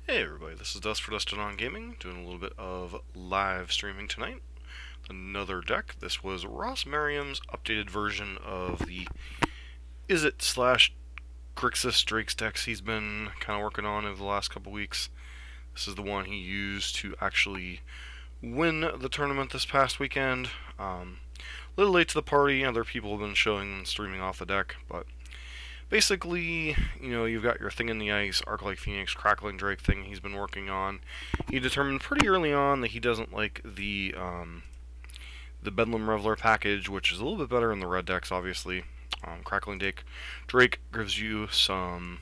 Hey everybody, this is Dust for Dustin on Gaming, doing a little bit of live streaming tonight. Another deck. This was Ross Merriam's updated version of the Izzet slash Grixis Drake's decks he's been kind of working on over the last couple weeks. This is the one he used to actually win the tournament this past weekend. A little late to the party, other people have been showing and streaming off the deck, but basically, you've got your Thing in the Ice, Arc-like Phoenix, Crackling Drake thing he's been working on. He determined pretty early on that he doesn't like the Bedlam Reveler package, which is a little bit better in the red decks, obviously. Crackling Drake gives you some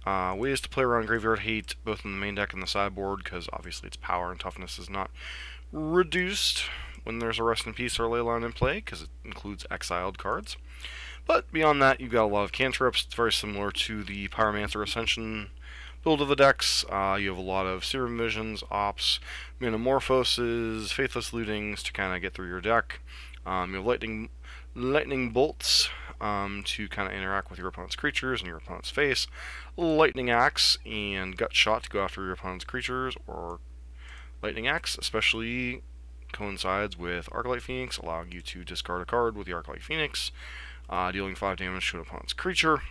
ways to play around Graveyard Hate, both in the main deck and the sideboard, because obviously its power and toughness is not reduced when there's a Rest in Peace or Leyline in play, because it includes exiled cards. But beyond that, you've got a lot of cantrips. It's very similar to the Pyromancer Ascension build of the decks. You have a lot of Serum Visions, Ops, Metamorphoses, Faithless Lootings to kind of get through your deck. You have Lightning Bolts to kind of interact with your opponent's creatures and your opponent's face. Lightning Axe and Gut Shot to go after your opponent's creatures, or Lightning Axe especially coincides with Arc-like Phoenix, allowing you to discard a card with the Arc-like Phoenix. Dealing 5 damage to an opponent's creature.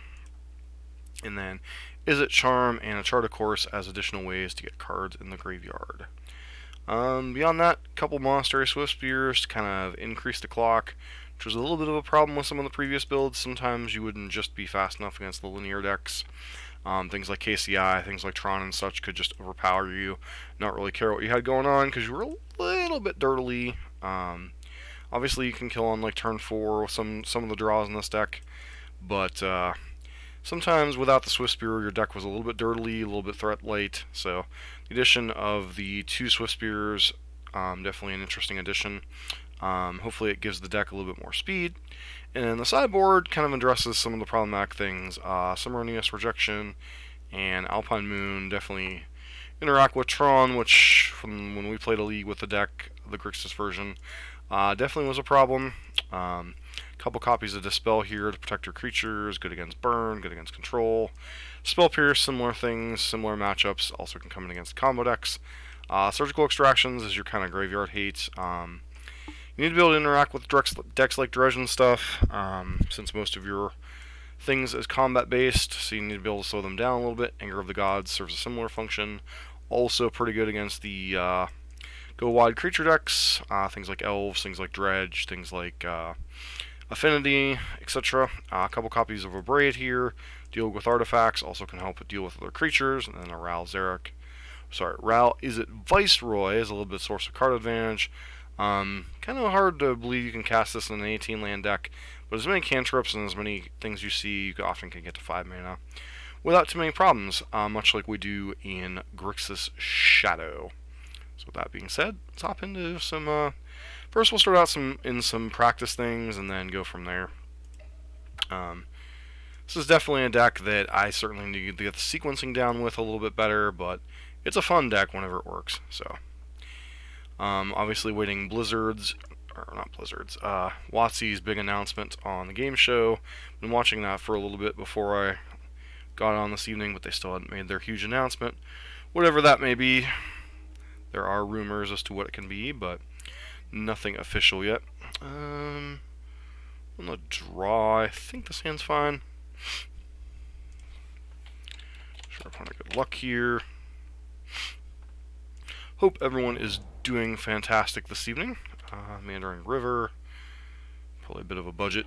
And then Izzet Charm and a Chart of Course as additional ways to get cards in the graveyard. Beyond that, a couple Monastery Swift Spears to kind of increase the clock, which was a little bit of a problem with some of the previous builds. Sometimes you wouldn't just be fast enough against the linear decks. Things like KCI, things like Tron and such could just overpower you, not really care what you had going on because you were a little bit dirtily. Obviously, you can kill on like turn 4 with some of the draws in this deck, but sometimes without the Swift Spear, your deck was a little bit dirtily, a little bit threat light. So the addition of the 2 Swift Spears, definitely an interesting addition. Hopefully, it gives the deck a little bit more speed. And the sideboard kind of addresses some of the problematic things. Summeronius Rejection and Alpine Moon definitely interact with Tron, which from when we played a league with the deck, the Grixis version, definitely was a problem. Couple copies of Dispel here to protect your creatures, good against Burn, good against Control. Spell Pierce, similar things, similar matchups, also can come in against combo decks. Surgical Extractions is your kind of Graveyard Hate. You need to be able to interact with decks like Dredge and stuff, since most of your things is combat based, so you need to be able to slow them down a little bit. Anger of the Gods serves a similar function. Also pretty good against the go wide creature decks, things like Elves, things like Dredge, things like Affinity, etc. A couple copies of Abrade here, deal with artifacts, also can help deal with other creatures, and then a Ral Izzet Viceroy is a little bit source of card advantage. Kind of hard to believe you can cast this in an 18 land deck, but as many cantrips and as many things you see, you often can get to 5 mana without too many problems, much like we do in Grixis Shadow. So with that being said, let's hop into some, first we'll start out in some practice things and then go from there. This is definitely a deck that I certainly need to get the sequencing down with a little bit better, but it's a fun deck whenever it works, so. Obviously waiting WotC's big announcement on the game show. Been watching that for a little bit before I got on this evening, but they still hadn't made their huge announcement. Whatever that may be, there are rumors as to what it can be, but nothing official yet. On the draw, I think this hand's fine. Sure, upon a good luck here. Hope everyone is doing fantastic this evening. Meandering River, probably a bit of a budget.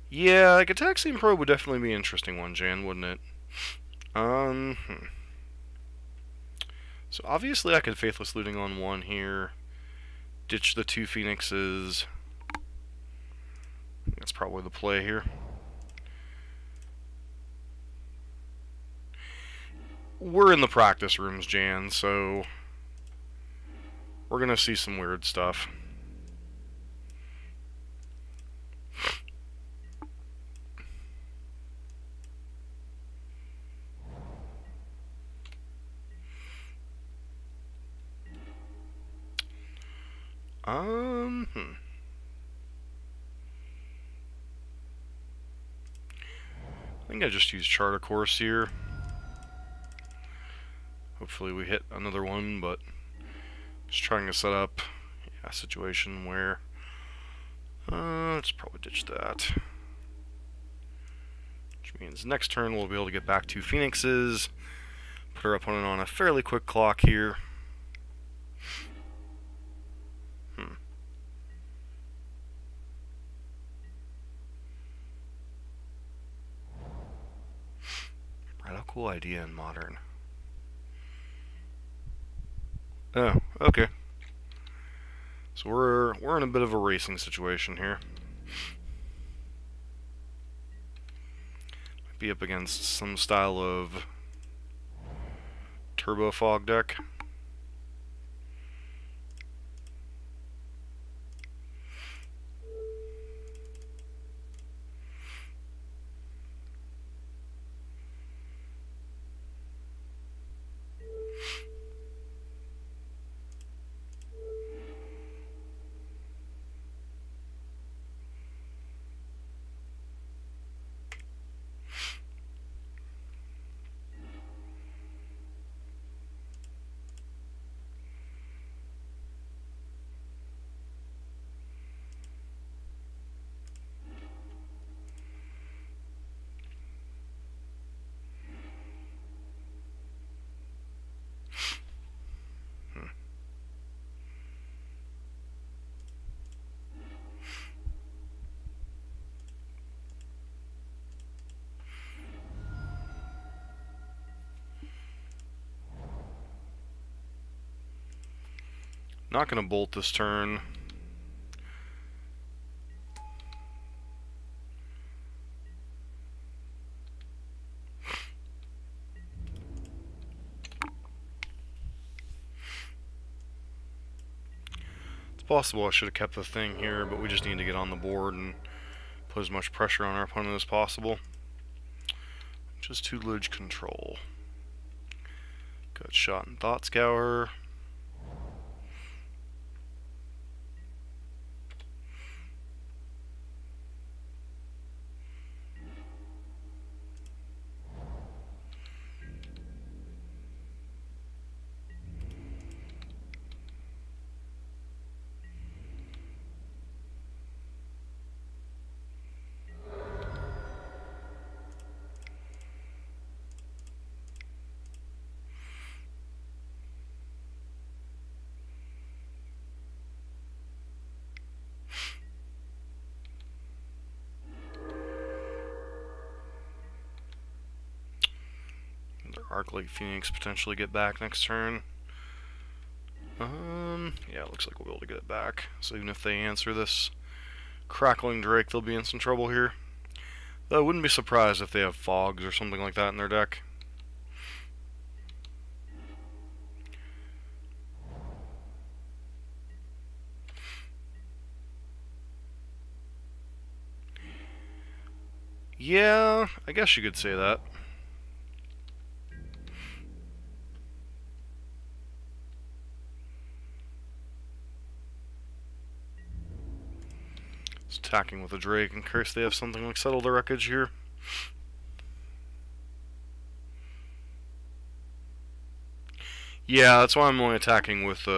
Yeah, like a Taxian Probe would definitely be an interesting one, Jan, wouldn't it? So obviously I could Faithless Looting on 1 here, ditch the 2 Phoenixes. That's probably the play here. We're in the practice rooms, Jan, so we're gonna see some weird stuff. I think I just used Chart of Course here. Hopefully we hit another one, but just trying to set up a situation where let's probably ditch that. Which means next turn we'll be able to get back to Phoenixes, put our opponent on a fairly quick clock here. Right, a cool idea in Modern. Oh, okay. So we're in a bit of a racing situation here. Might be up against some style of turbo fog deck. Not going to bolt this turn. It's possible I should have kept the thing here, but we just need to get on the board and put as much pressure on our opponent as possible. Just tutelage control. Good shot and Thought Scour. Arclight Phoenix potentially get back next turn. Yeah, it looks like we'll be able to get it back. So even if they answer this Crackling Drake, they'll be in some trouble here. Though I wouldn't be surprised if they have Fogs or something like that in their deck. Yeah, I guess you could say that. It's attacking with a Drake in case they have something like Settle the Wreckage here. Yeah, that's why I'm only attacking with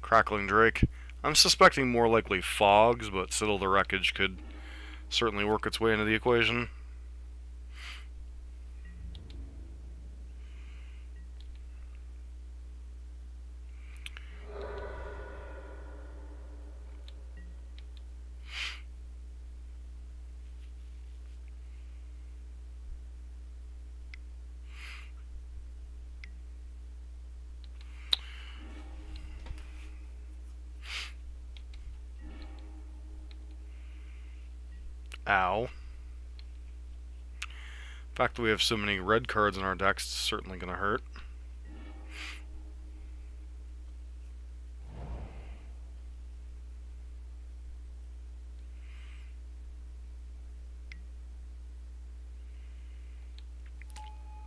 Crackling Drake. I'm suspecting more likely Fogs, but Settle the Wreckage could certainly work its way into the equation. Ow. The fact that we have so many red cards in our decks is certainly going to hurt.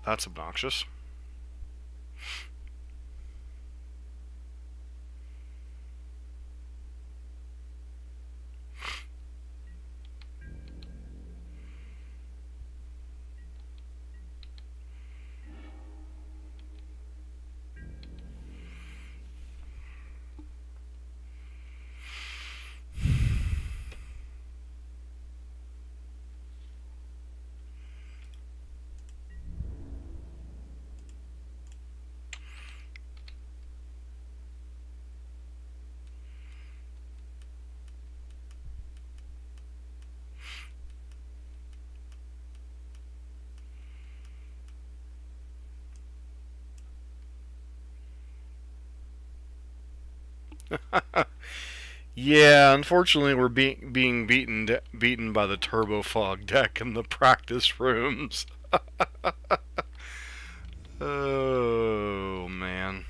That's obnoxious. Yeah, unfortunately, we're being beaten by the Turbo Fog deck in the practice rooms. Oh man,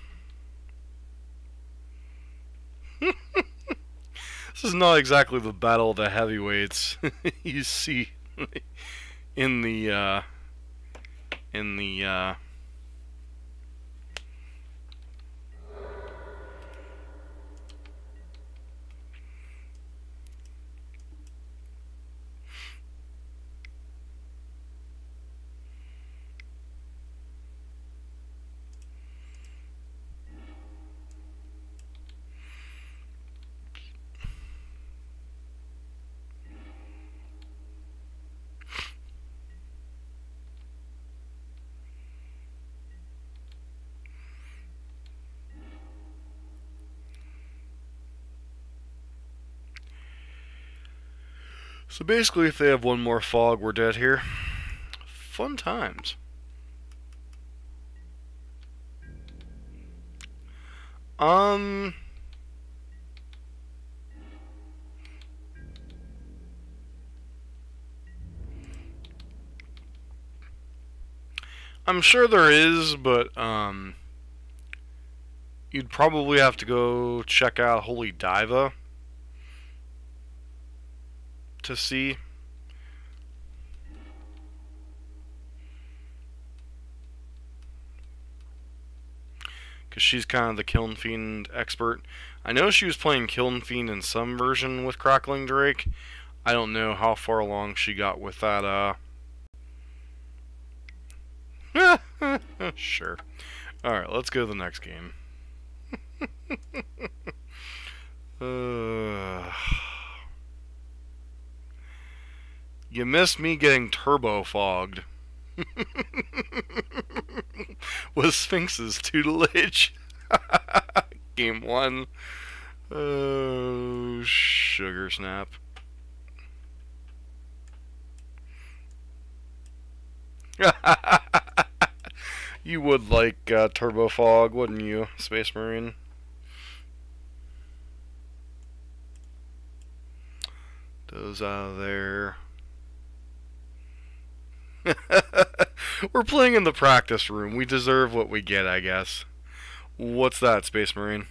this is not exactly the battle of the heavyweights you see in the in the So basically, if they have one more fog, we're dead here. Fun times. Um, I'm sure there is, but you'd probably have to go check out Holy Diva to see. Because she's kind of the Kiln Fiend expert. I know she was playing Kiln Fiend in some version with Crackling Drake. I don't know how far along she got with that, Sure. Alright, let's go to the next game. You missed me getting turbo fogged. With Sphinx's tutelage. Game 1. Oh, sugar snap. You would like Turbo Fog, wouldn't you, Space Marine? Those out of there. We're playing in the practice room. We deserve what we get, I guess. What's that, Space Marine?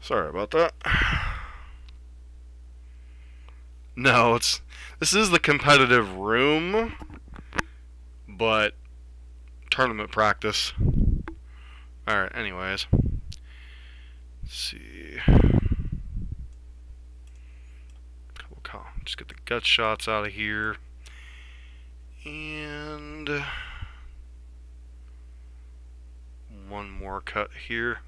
Sorry about that. No, this is the competitive room, but tournament practice. Alright, anyways. Let's see. Just get the gut shots out of here. And one more cut here.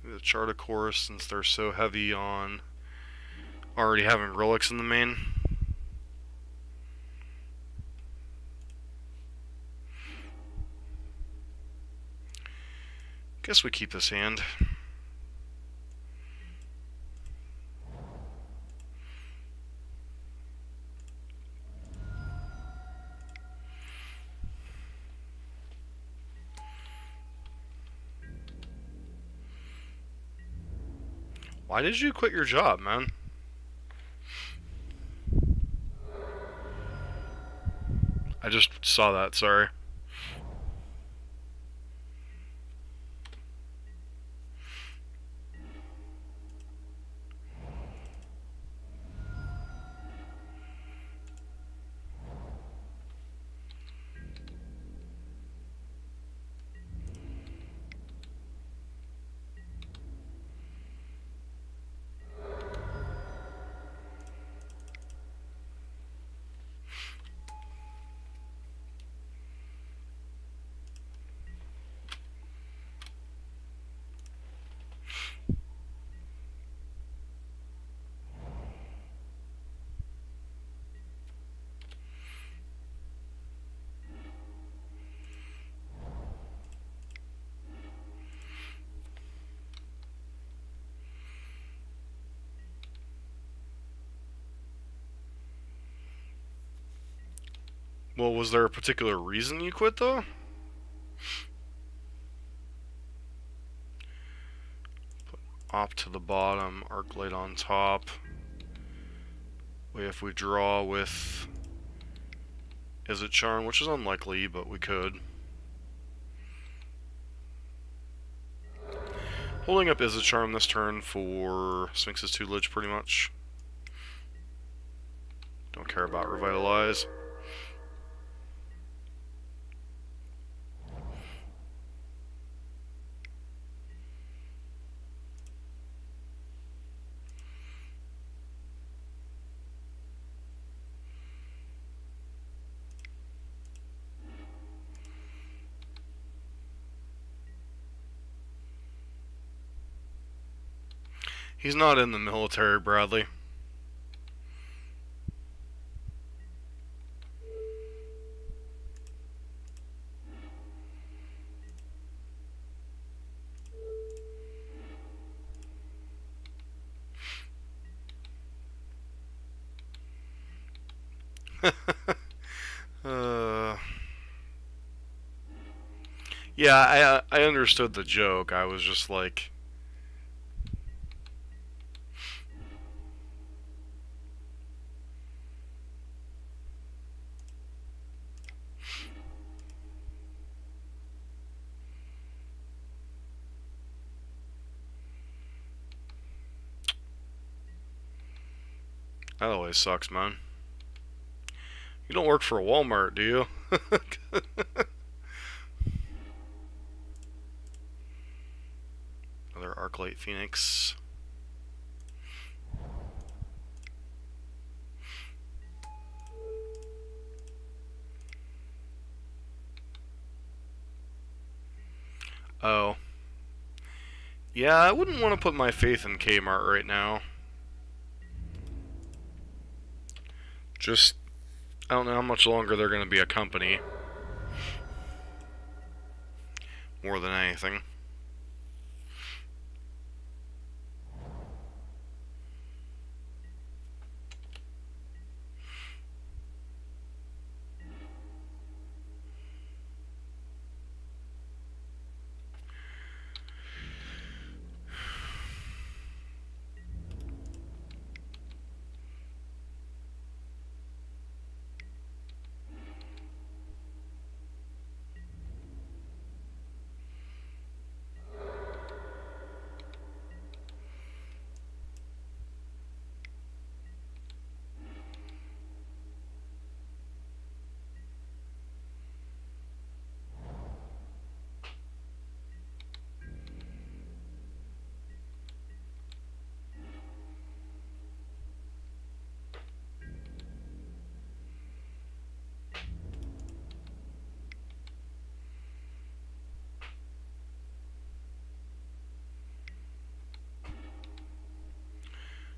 The chart, of course, since they're so heavy on already having relics in the main. Guess we keep this hand. Why did you quit your job, man? I just saw that, sorry. Well, was there a particular reason you quit, though? Put op to the bottom, arc light on top. Wait, if we draw with Izzet Charm, which is unlikely, but we could. Holding up Izzet Charm this turn for Sphinx's tutelage, pretty much. Don't care about Revitalize. He's not in the military, Bradley. Yeah, I understood the joke. I was just like... That always sucks, man. You don't work for a Walmart, do you? Another Arclight Phoenix. Oh. Yeah, I wouldn't want to put my faith in Kmart right now. Just, I don't know how much longer they're going to be a company. More than anything.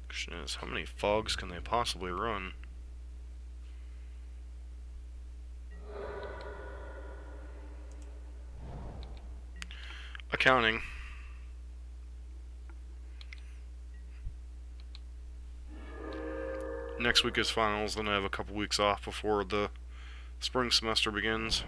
Question is, how many fogs can they possibly run? Accounting. Next week is finals, then I have a couple weeks off before the spring semester begins.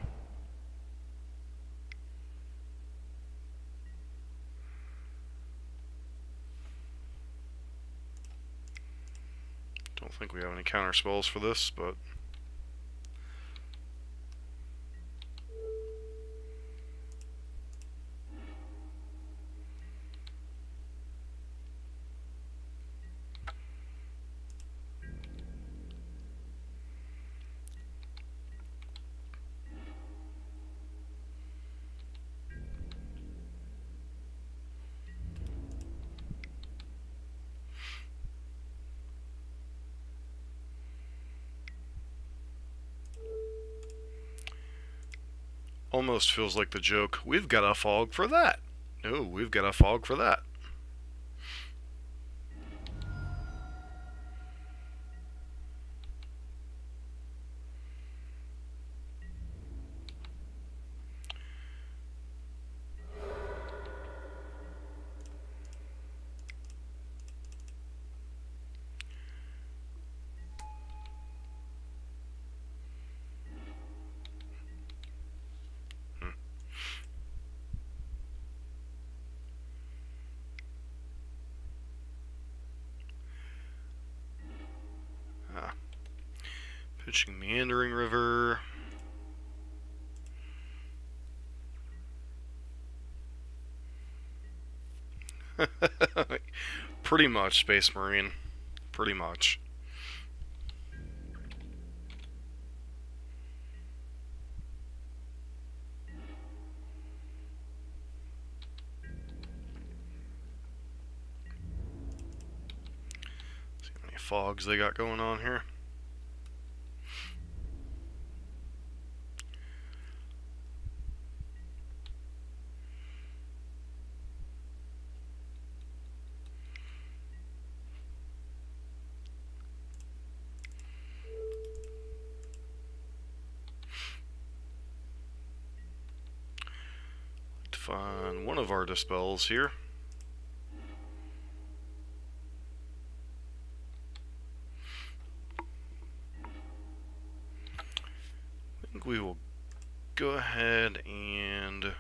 Don't think we have any counter spells for this, but almost feels like the joke, we've got a fog for that. No, we've got a fog for that. Pitching Meandering River. Pretty much, Space Marine. Pretty much. See how many fogs they got going on here. Find one of our dispels here. I think we will go ahead and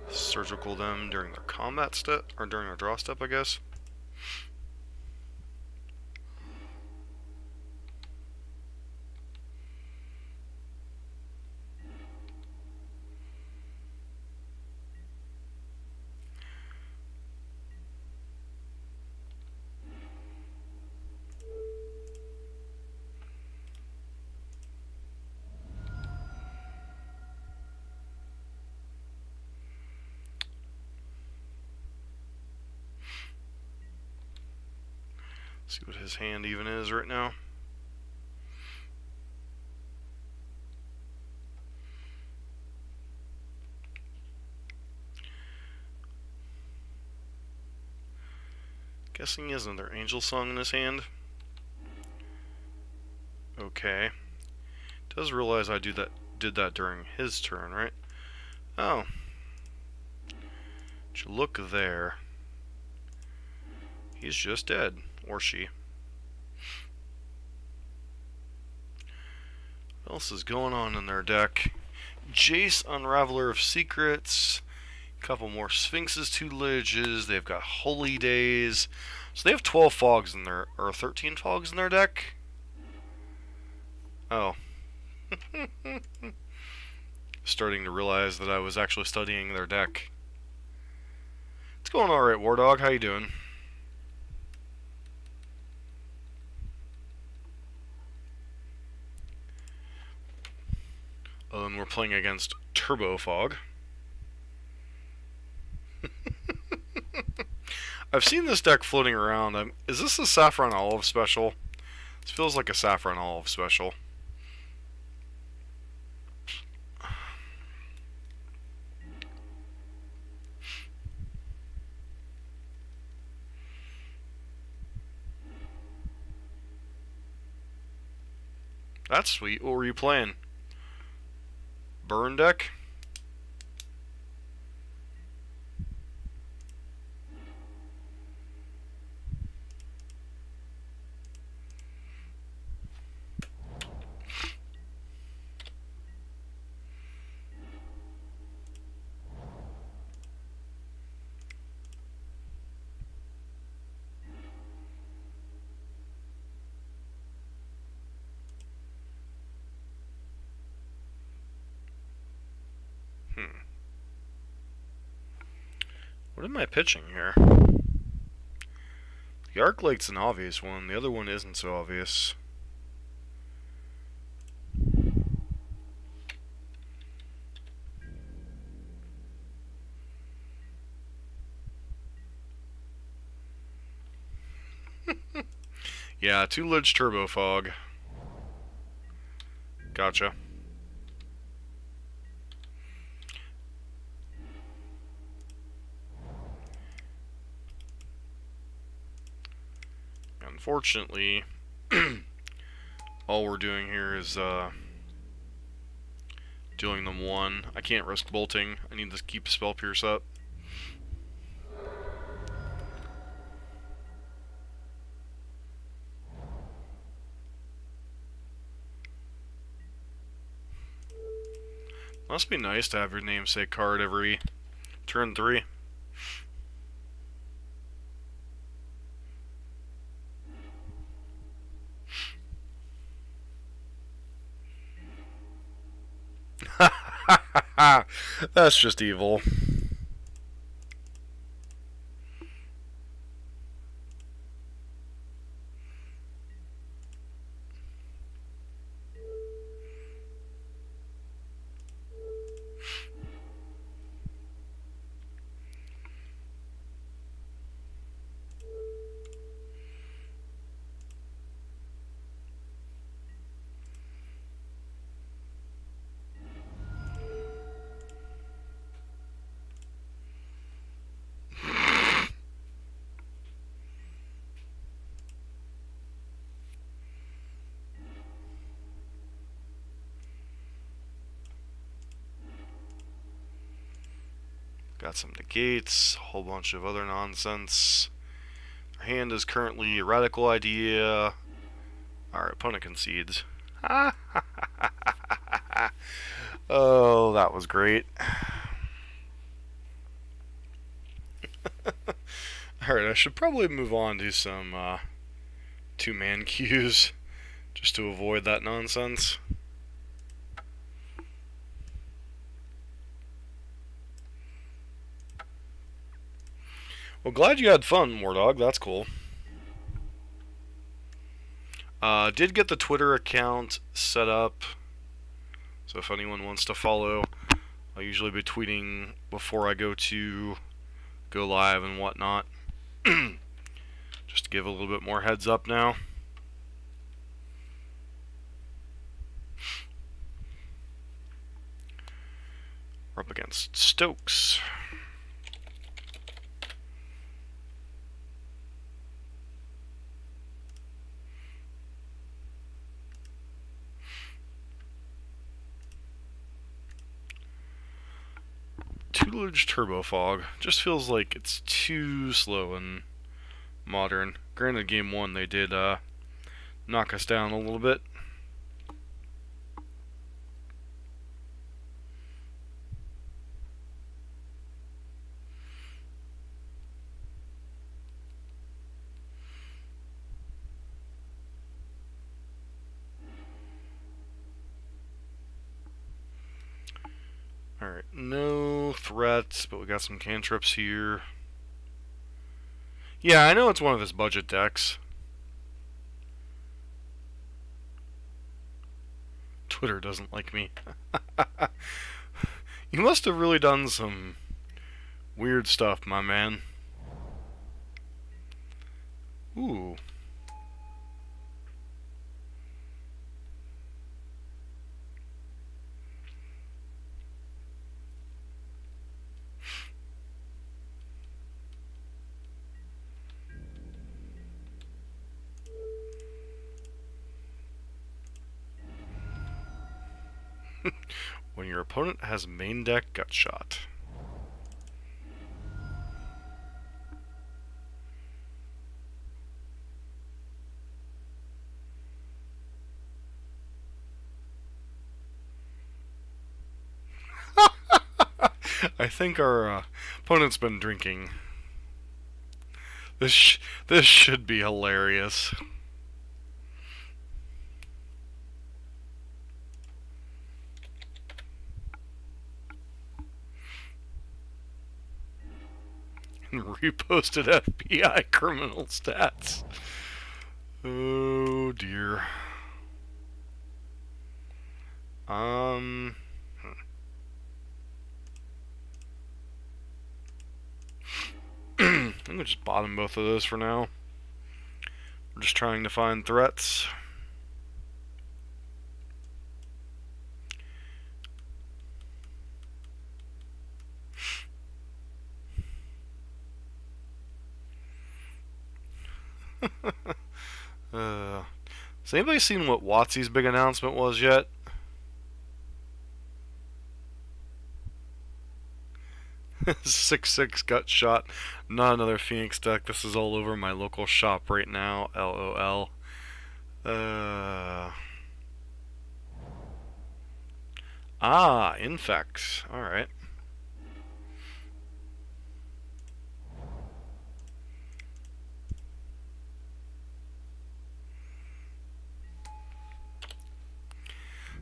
surgical them during their combat step, or during their draw step, I guess. See what his hand even is right now. Guessing isn't there Angel Song in his hand? Okay. Does realize I did that during his turn, right? Oh. But you look there. He's just dead. Or she. What else is going on in their deck? Jace, Unraveler of Secrets. A couple more Sphinx's Tutelages. They've got Holy Days. So they have 12 fogs in their, or 13 fogs in their deck. Oh. Starting to realize that I was actually studying their deck. It's going alright, War Dog. How you doing? We're playing against Turbo Fog. I've seen this deck floating around. Is this a Saffron Olive special? This feels like a Saffron Olive special. That's sweet. What were you playing? Burn deck? What am I pitching here? The Arc Light's an obvious one. The other one isn't so obvious. Yeah, 2-Lich Turbo Fog. Gotcha. Unfortunately, all we're doing here is dealing them one. I can't risk bolting. I need to keep Spell Pierce up. Must be nice to have your namesake card every turn 3. That's just evil. Got some negates, a whole bunch of other nonsense. Our hand is currently a radical idea. Our opponent concedes. Oh, that was great. Alright, I should probably move on to some 2-man queues just to avoid that nonsense. Well, glad you had fun, Mordog. That's cool. Did get the Twitter account set up, so if anyone wants to follow, I'll usually be tweeting before I go live and whatnot. Just to give a little bit more heads up now. We're up against Stokes. Tutelage Turbo Fog just feels like it's too slow and modern. Granted, game 1 they did knock us down a little bit. Alright, no threats, but we got some cantrips here. Yeah, I know it's one of his budget decks. Twitter doesn't like me. You must have really done some weird stuff, my man. Ooh. When your opponent has main deck Gutshot. I think our opponent's been drinking. This should be hilarious. reposted FBI criminal stats. Oh dear. I think we'll just bottom both of those for now. We're just trying to find threats. Has anybody seen what WotC's big announcement was yet? 6/6 gut shot. Not another Phoenix deck. This is all over my local shop right now. LOL. Infects. Alright.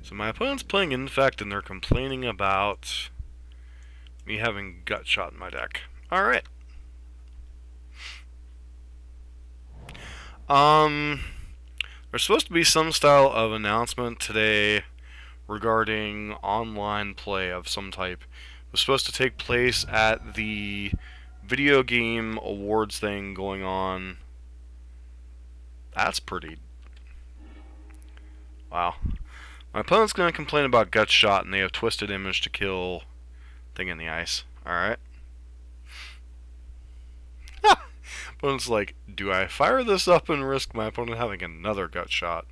So my opponent's playing Infect and they're complaining about me having gut shot in my deck. Alright. There's supposed to be some style of announcement today regarding online play of some type. It was supposed to take place at the video game awards thing going on. That's pretty... Wow. My opponent's going to complain about gut shot and they have twisted image to kill thing in the ice. Alright. Opponent's like, do I fire this up and risk my opponent having another gut shot?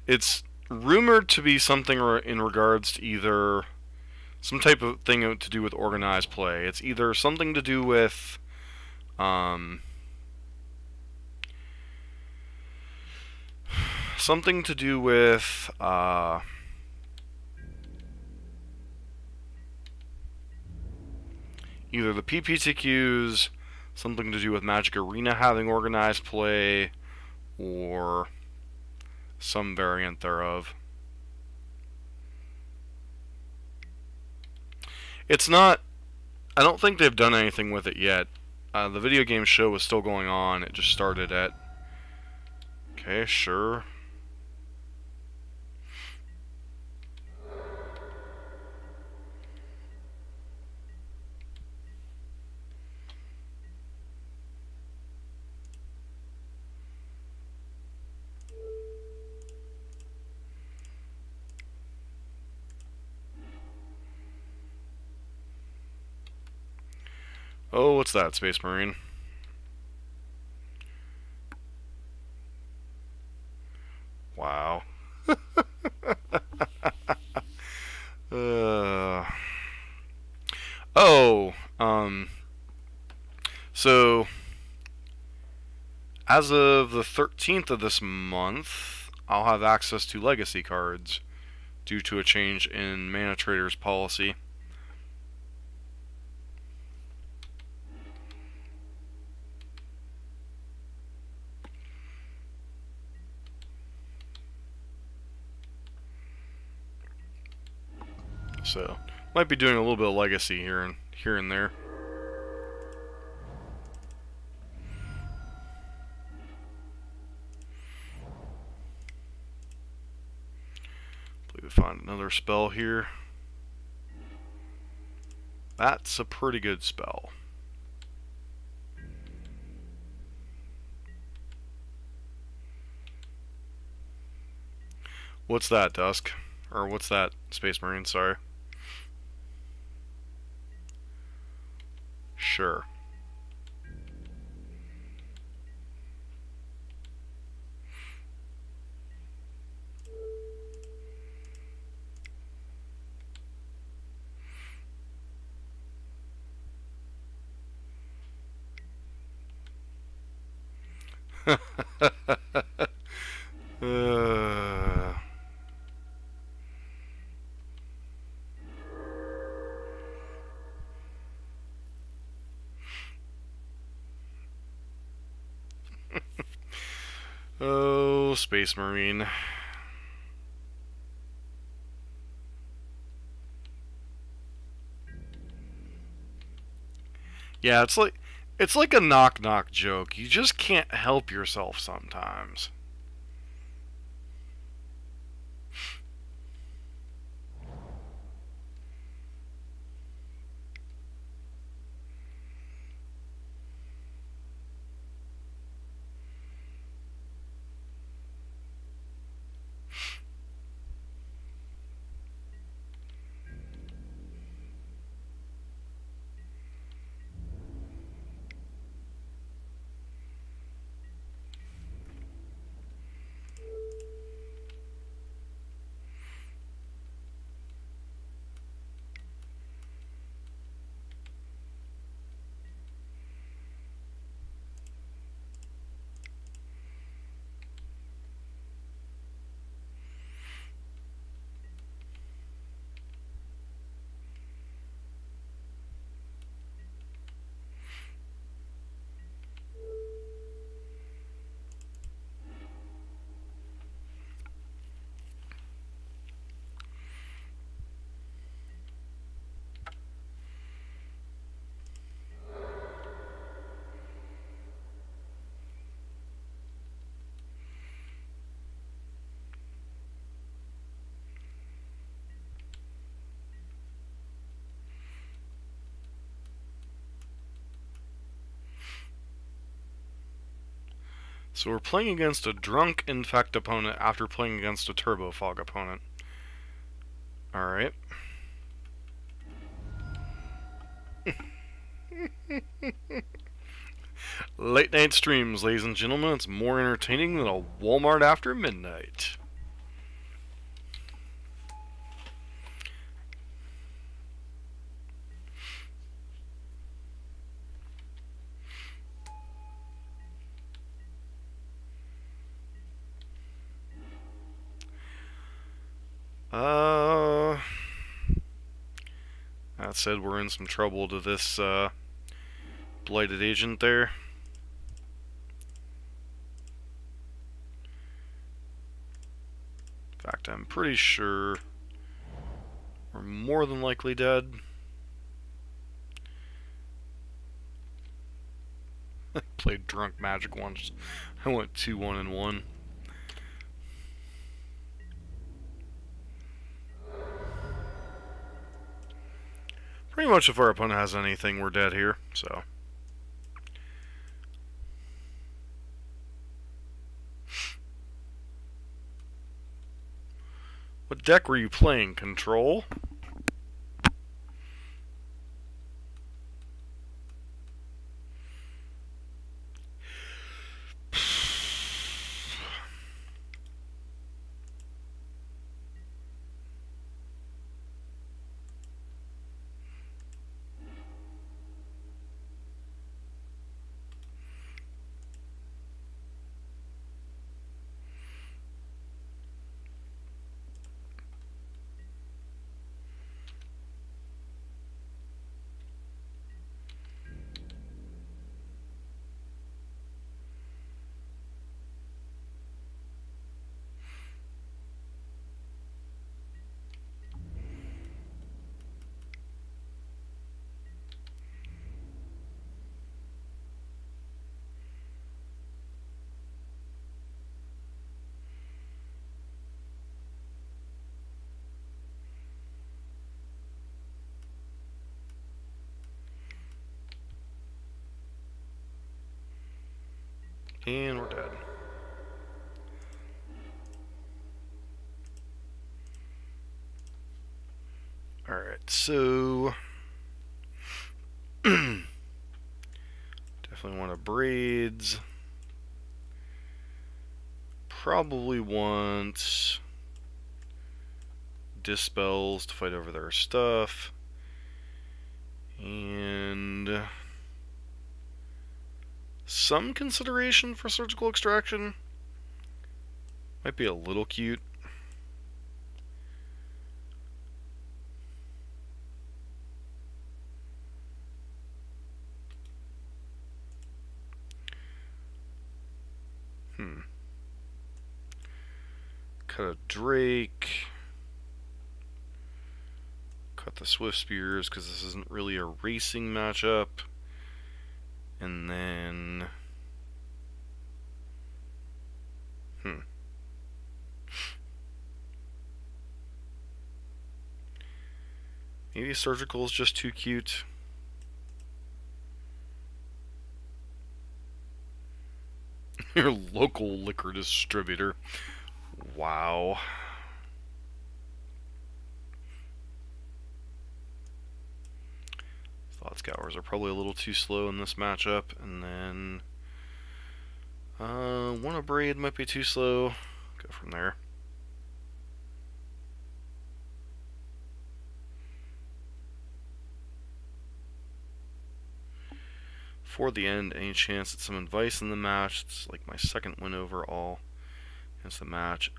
It's rumored to be something in regards to either some type of thing to do with organized play. It's either something to do with something to do with either the PPTQs, something to do with Magic Arena having organized play, or some variant thereof. It's not... I don't think they've done anything with it yet. The video game show was still going on. It just started at... Okay, sure. Oh, what's that, Space Marine? Wow. So, as of the 13th of this month, I'll have access to Legacy cards due to a change in Mana Trader's policy. So, might be doing a little bit of Legacy here and there. Believe we find another spell here. That's a pretty good spell. What's that, Dusk? Or what's that, Space Marine? Sorry. Sure. uh, oh, Space Marine. Yeah, it's like a knock-knock joke. You just can't help yourself sometimes. So we're playing against a drunk infect opponent after playing against a turbo fog opponent. Alright. Late night streams, ladies and gentlemen. It's more entertaining than a Walmart after midnight. That said, we're in some trouble to this blighted agent there. In fact, I'm pretty sure we're more than likely dead. I played Drunk Magic once. I went 2-1-1. Pretty much if our opponent has anything, we're dead here, so. What deck were you playing? Control? And we're dead. Alright, so definitely want to braids. Probably want dispels to fight over their stuff. And some consideration for surgical extraction. Might be a little cute. Cut a Drake. Cut the Swift Spears, because this isn't really a racing matchup. And then... Maybe Surgical is just too cute. Your local liquor distributor. Wow. Thought Scours are probably a little too slow in this matchup, and then one Abrade might be too slow. Go from there. For the end, any chance at some advice in the match? It's like my second win overall against the match.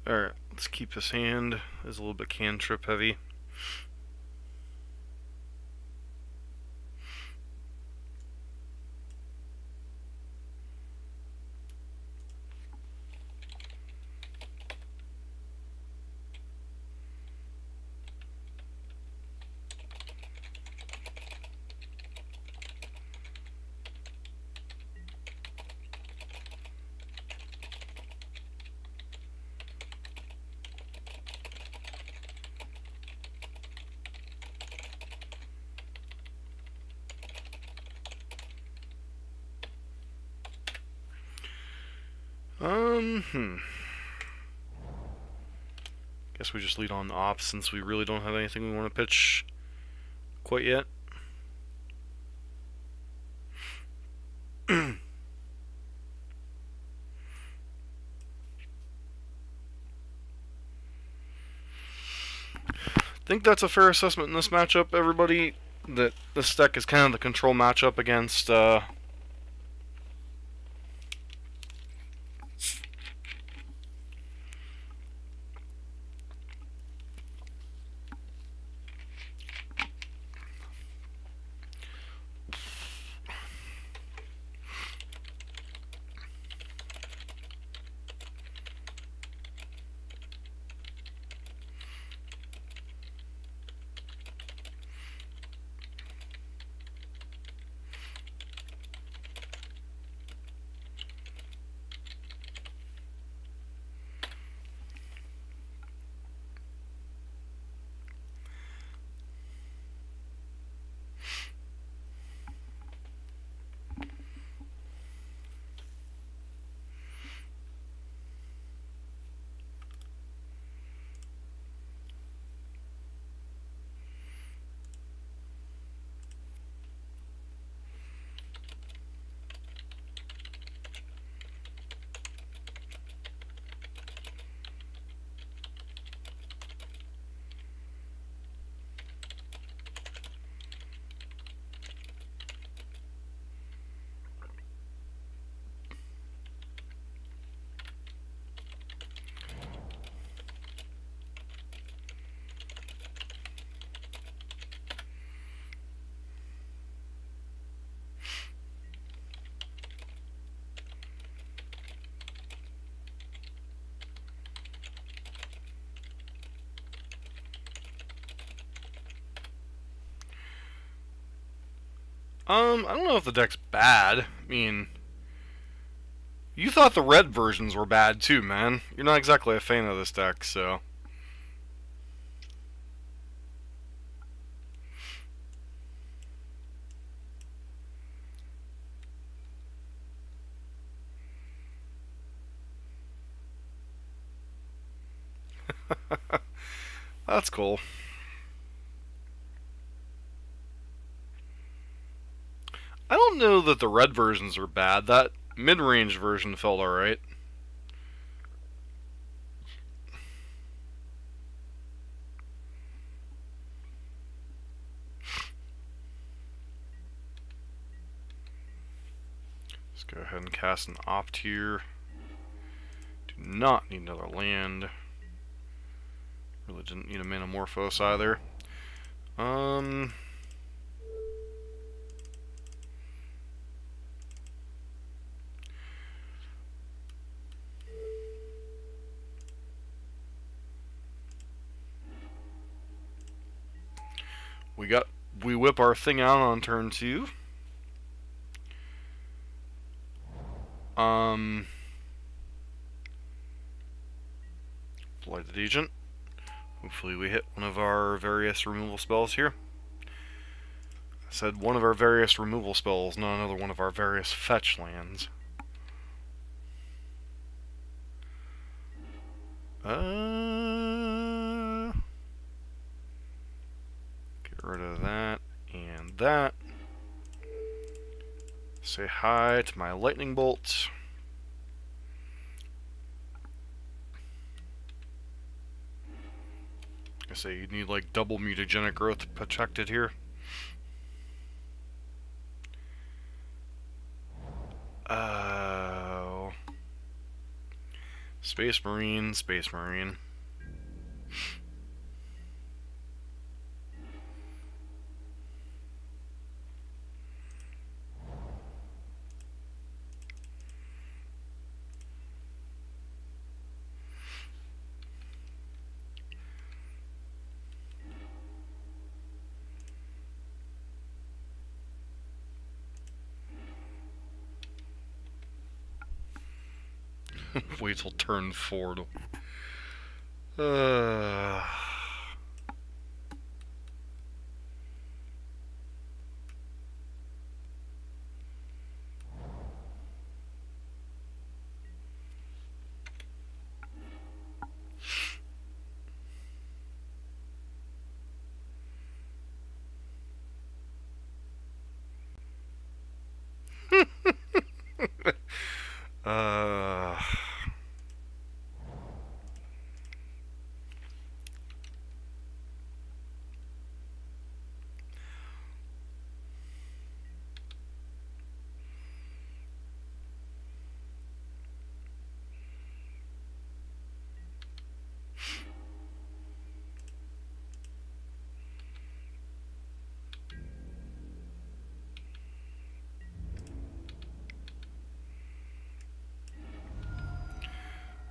Alright, let's keep this hand. It's a little bit cantrip heavy. Guess we just lead on ops since we really don't have anything we want to pitch quite yet. I think that's a fair assessment in this matchup, everybody, that this deck is kind of the control matchup against I don't know if the deck's bad. I mean, you thought the red versions were bad too, man. You're not exactly a fan of this deck, so. That's cool. I don't know that the red versions are bad. That mid-range version felt alright. Let's go ahead and cast an Opt here. Do not need another land. Really didn't need a Manamorphose either. We whip our thing out on turn 2. Blighted Agent. Hopefully we hit one of our various removal spells here. I said one of our various removal spells, not another one of our various fetch lands. Get rid of that and that. Say hi to my lightning bolt. I say you need like double mutagenic growth protected here. Space Marine, Space Marine. Wait till turn 4 to...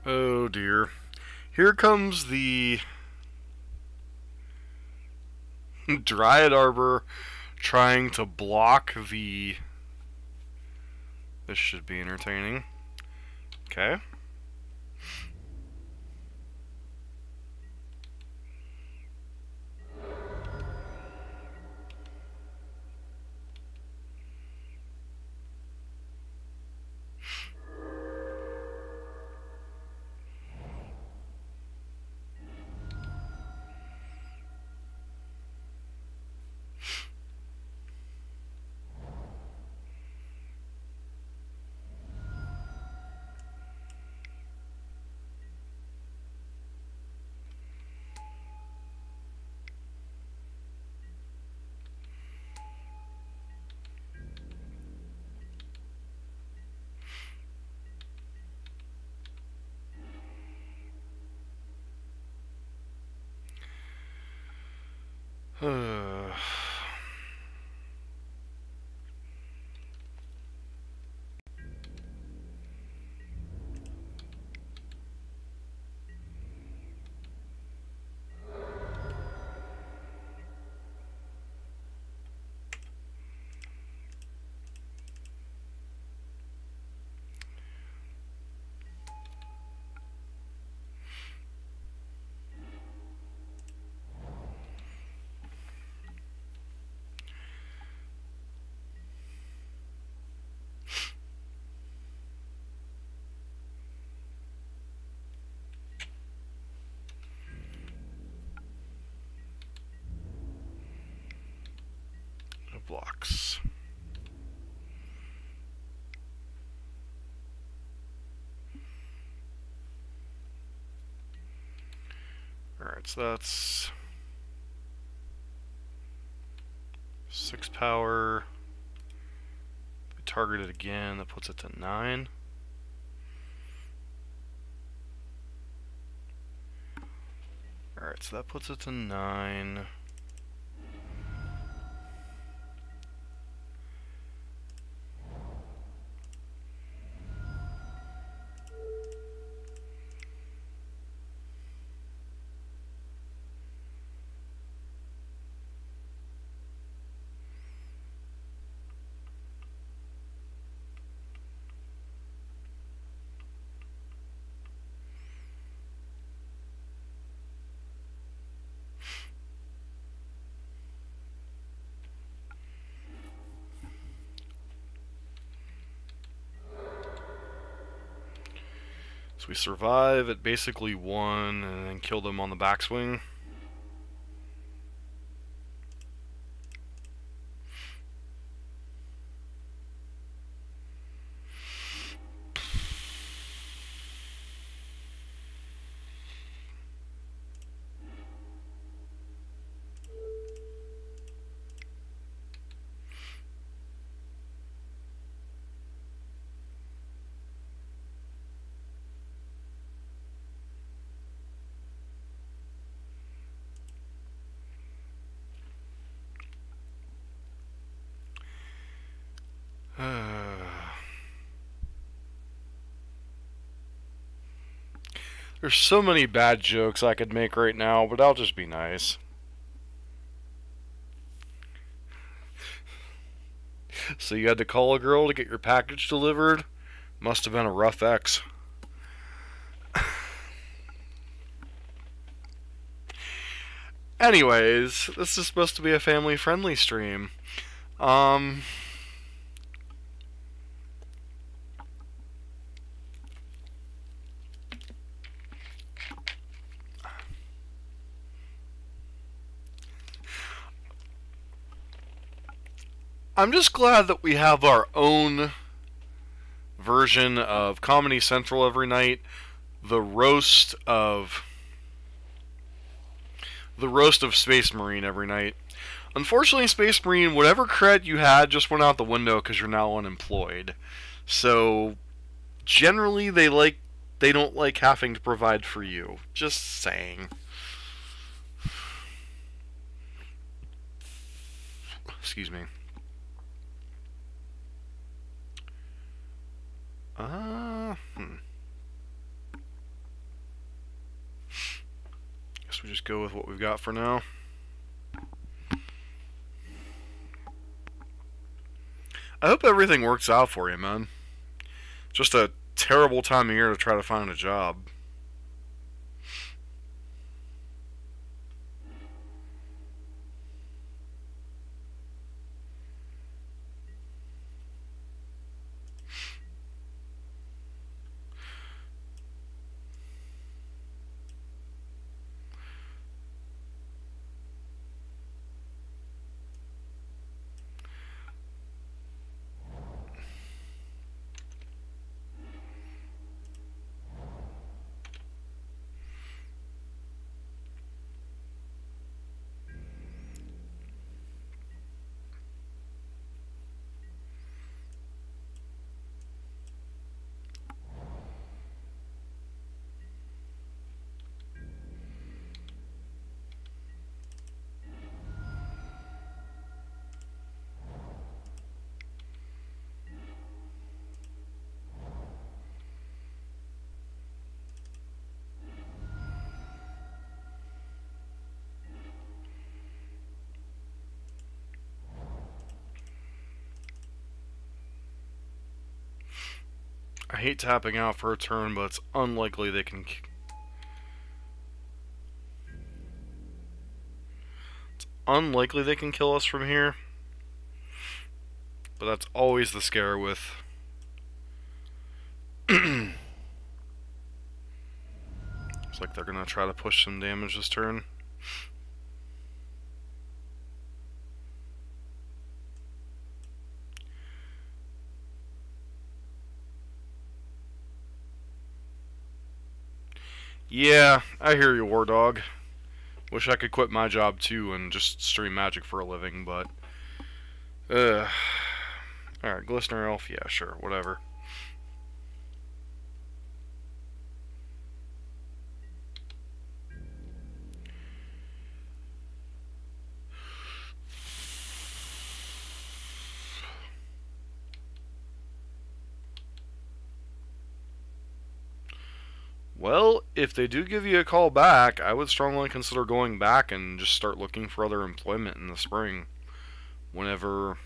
Oh dear. Here comes the Dryad Arbor trying to block the... This should be entertaining. Okay. Alright, so that's 6 power. If we target it again, that puts it to 9. Alright, so that puts it to 9. So we survive at basically 1 and then kill them on the backswing. There's so many bad jokes I could make right now, but I'll just be nice. So you had to call a girl to get your package delivered? Must have been a rough ex. Anyways, this is supposed to be a family-friendly stream. I'm just glad that we have our own version of Comedy Central every night. The roast of Space Marine every night. Unfortunately, Space Marine, whatever cred you had just went out the window because you're now unemployed. So generally they don't like having to provide for you. Just saying. Excuse me. Guess we just go with what we've got for now. I hope everything works out for you, man. Just a terrible time of year to try to find a job. I hate tapping out for a turn, but it's unlikely they can... It's unlikely they can kill us from here. But that's always the scare with... It's like they're gonna try to push some damage this turn. Yeah, I hear you, War Dog. Wish I could quit my job too and just stream Magic for a living, but alright, Glistener Elf, yeah, sure, whatever. Well, if they do give you a call back, I would strongly consider going back and just start looking for other employment in the spring. Whenever,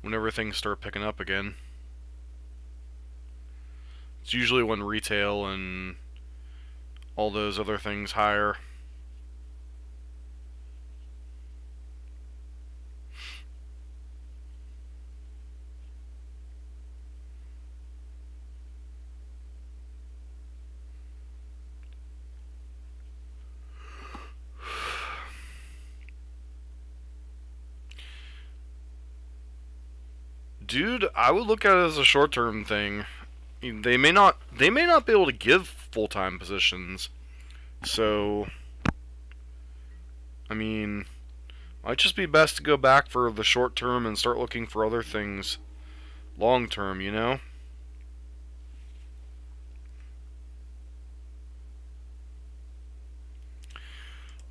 whenever things start picking up again. It's usually when retail and all those other things hire. Dude, I would look at it as a short-term thing. They may not be able to give full-time positions. So, I mean, might just be best to go back for the short term and start looking for other things long term, you know?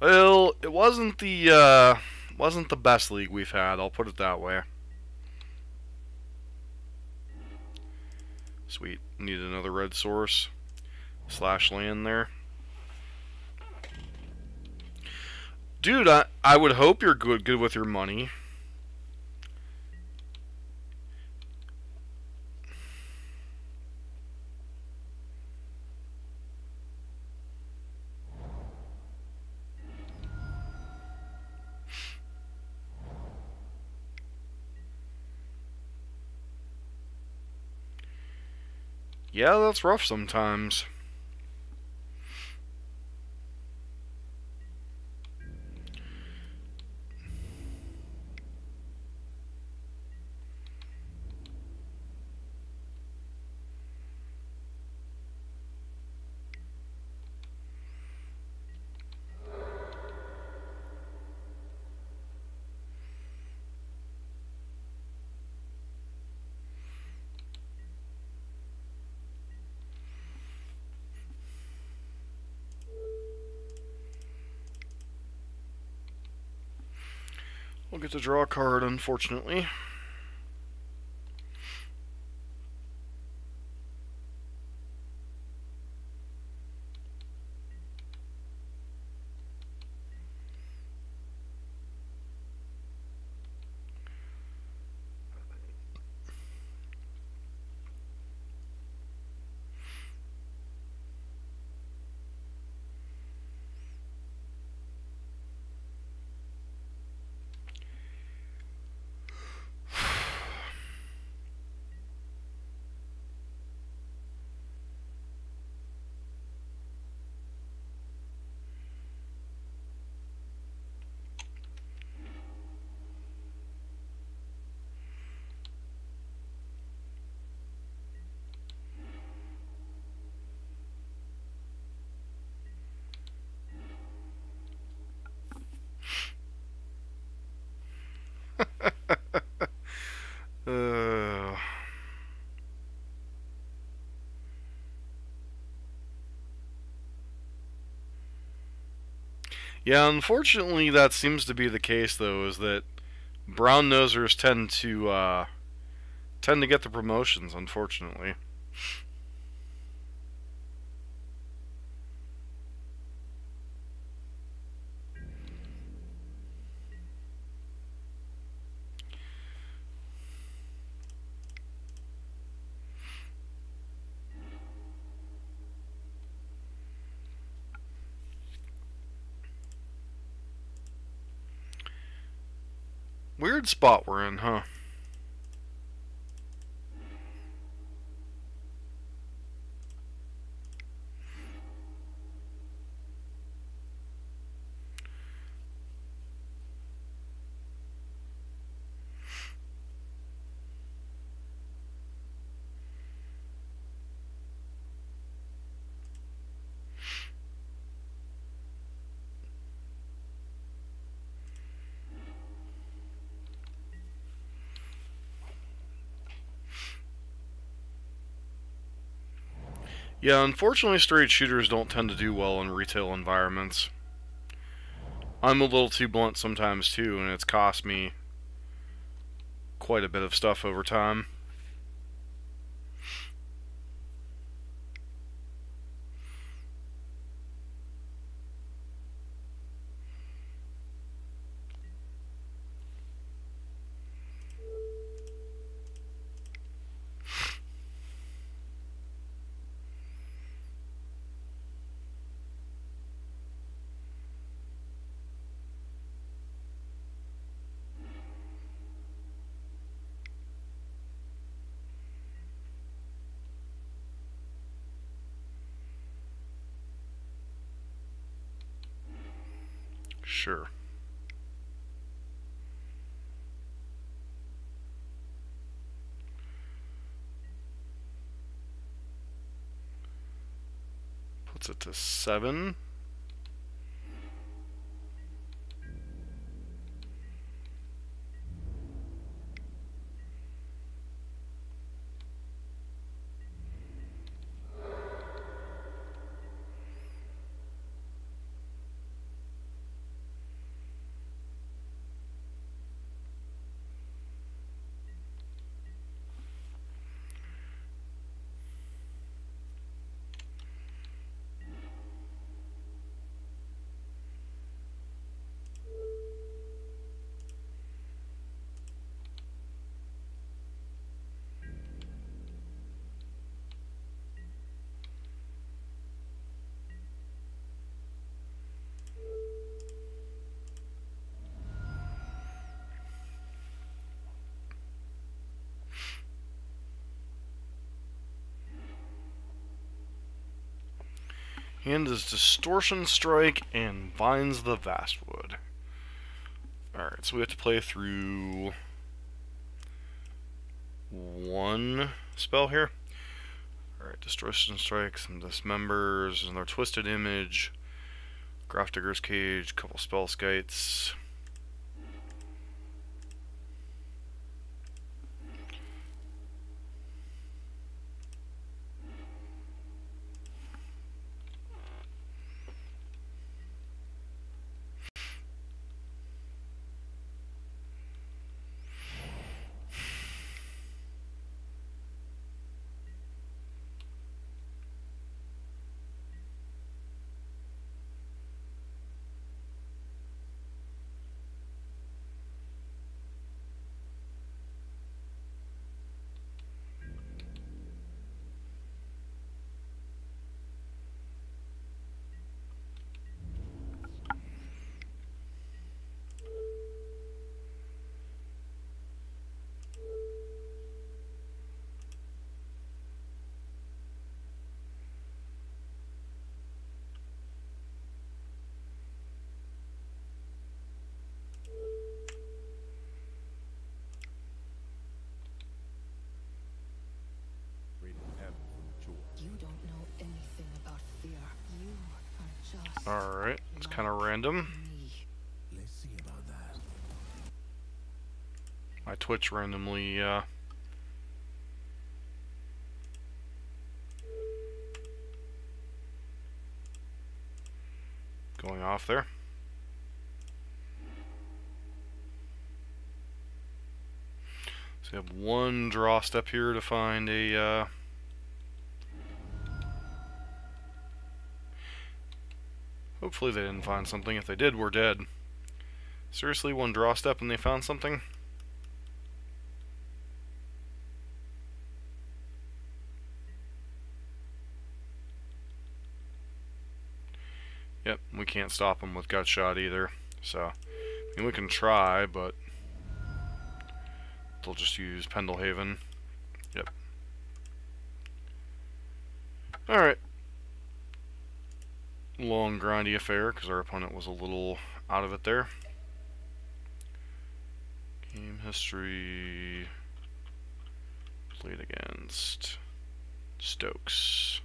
Well, it wasn't the best league we've had, I'll put it that way. Sweet. Need another red source. Slash land there. Dude, I would hope you're good with your money. Yeah, that's rough sometimes. We'll get to draw a card, unfortunately. uh... Yeah, unfortunately, that seems to be the case, though, is that brown nosers tend to get the promotions, unfortunately. Weird spot we're in, huh? Yeah, unfortunately, straight shooters don't tend to do well in retail environments. I'm a little too blunt sometimes too, and it's cost me quite a bit of stuff over time. Sure. Puts it to 7. And is Distortion Strike and Vines the Vastwood. Alright, so we have to play through one spell here. Alright, Distortion Strike, some Dismembers, and their Twisted Image, Grafdigger's Cage, couple Spell Skites. Alright, it's kind of random. Let's see about that. My Twitch randomly, going off there. So you have one draw step here to find a, hopefully they didn't find something. If they did, we're dead. Seriously, one draw step and they found something? Yep, we can't stop them with Gut Shot either. So, I mean, we can try, but they'll just use Pendelhaven. Yep. Alright. Long, grindy affair, because our opponent was a little out of it there. Game history. Played against Stokes.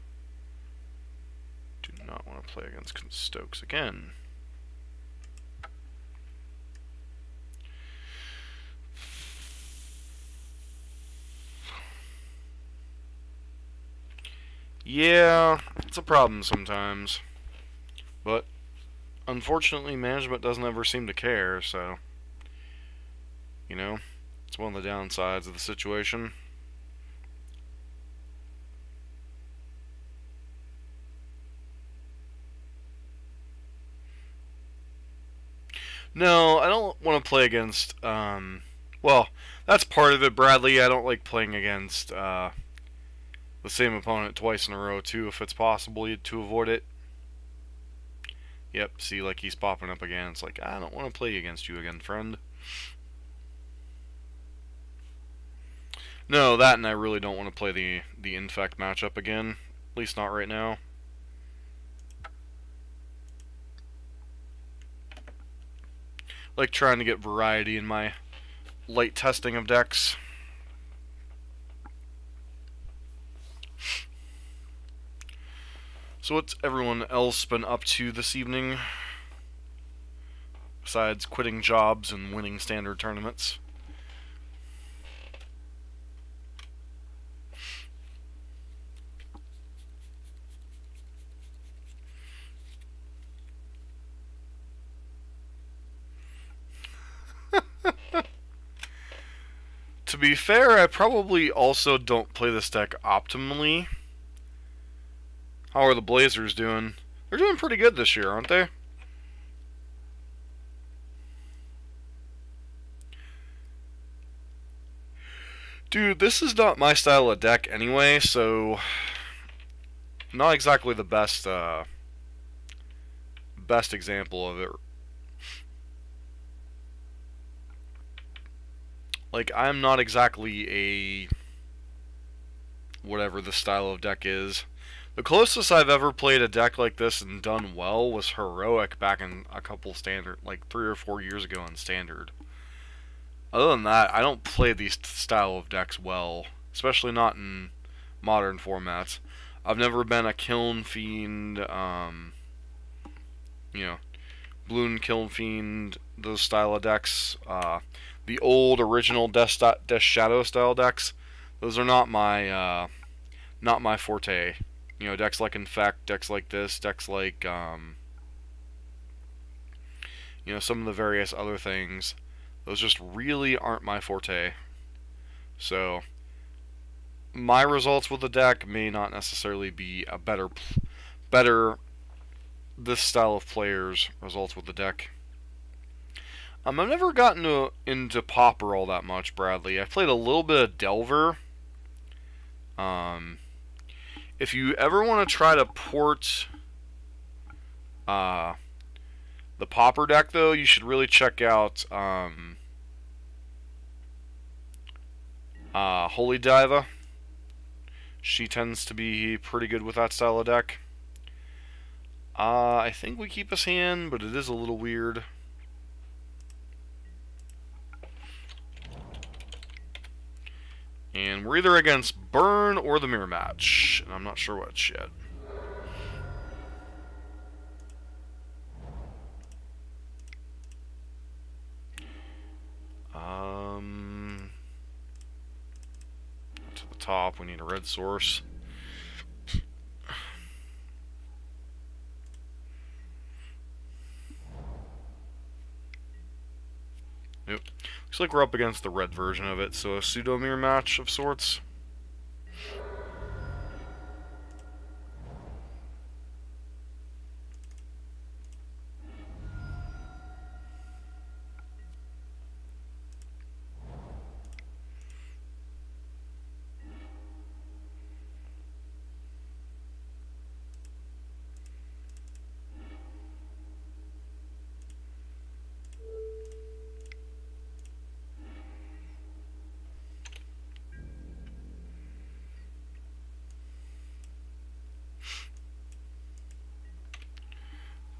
Do not want to play against Stokes again. Yeah, it's a problem sometimes. But unfortunately, management doesn't ever seem to care, so, you know, it's one of the downsides of the situation. No, I don't want to play against, well, that's part of it, Bradley. I don't like playing against, the same opponent twice in a row, too, if it's possible to avoid it. Yep, see, like, he's popping up again. It's like, I don't want to play against you again, friend. No, that and I really don't want to play the Infect matchup again. At least not right now. Like trying to get variety in my light testing of decks. So what's everyone else been up to this evening? Besides quitting jobs and winning standard tournaments. To be fair, I probably also don't play this deck optimally. How are the Blazers doing? They're doing pretty good this year, aren't they? Dude, this is not my style of deck anyway, so not exactly the best example of it. Like, I'm not exactly a whatever the style of deck is. The closest I've ever played a deck like this and done well was Heroic back in a couple standard, like 3 or 4 years ago in standard. Other than that, I don't play these style of decks well, especially not in modern formats. I've never been a Kiln Fiend, you know, Bloon Kiln Fiend, those style of decks. The old original Death Shadow style decks, those are not my forte. You know, decks like Infect, decks like this, decks like you know, some of the various other things. Those just really aren't my forte. So my results with the deck may not necessarily be a better this style of player's results with the deck. I've never gotten into Pauper all that much, Bradley. I've played a little bit of Delver. If you ever want to try to port the Pauper deck, though, you should really check out Holy Diva. She tends to be pretty good with that style of deck. I think we keep his hand, but it is a little weird. And we're either against Burn or the Mirror Match, and I'm not sure which yet. To the top, we need a red source. Yep. Looks like we're up against the red version of it, so a pseudo mirror match of sorts.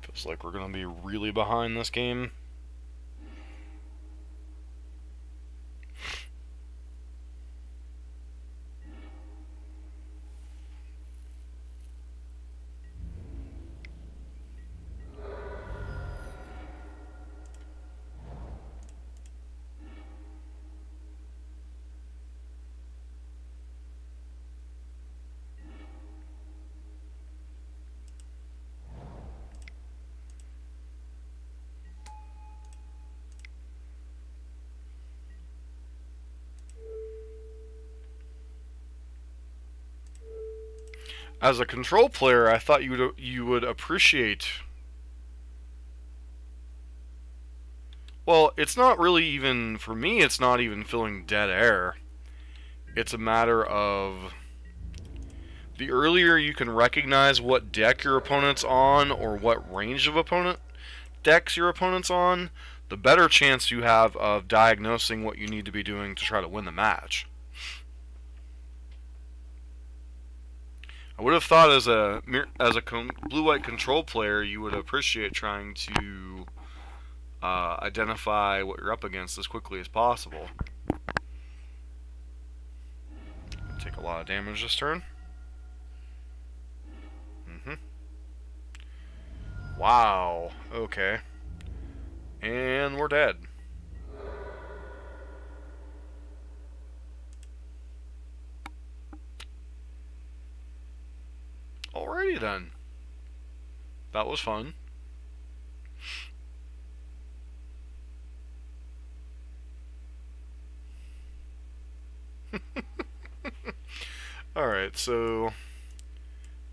Feels like we're going to be really behind this game. As a control player, I thought you would appreciate. Well, it's not really even for me. It's not even filling dead air. It's a matter of the earlier you can recognize what deck your opponent's on or what range of opponent decks your opponent's on, the better chance you have of diagnosing what you need to be doing to try to win the match. I would have thought as a blue-white control player, you would appreciate trying to identify what you're up against as quickly as possible. Take a lot of damage this turn. Wow. Okay. And we're dead. Alrighty then. That was fun. Alright, so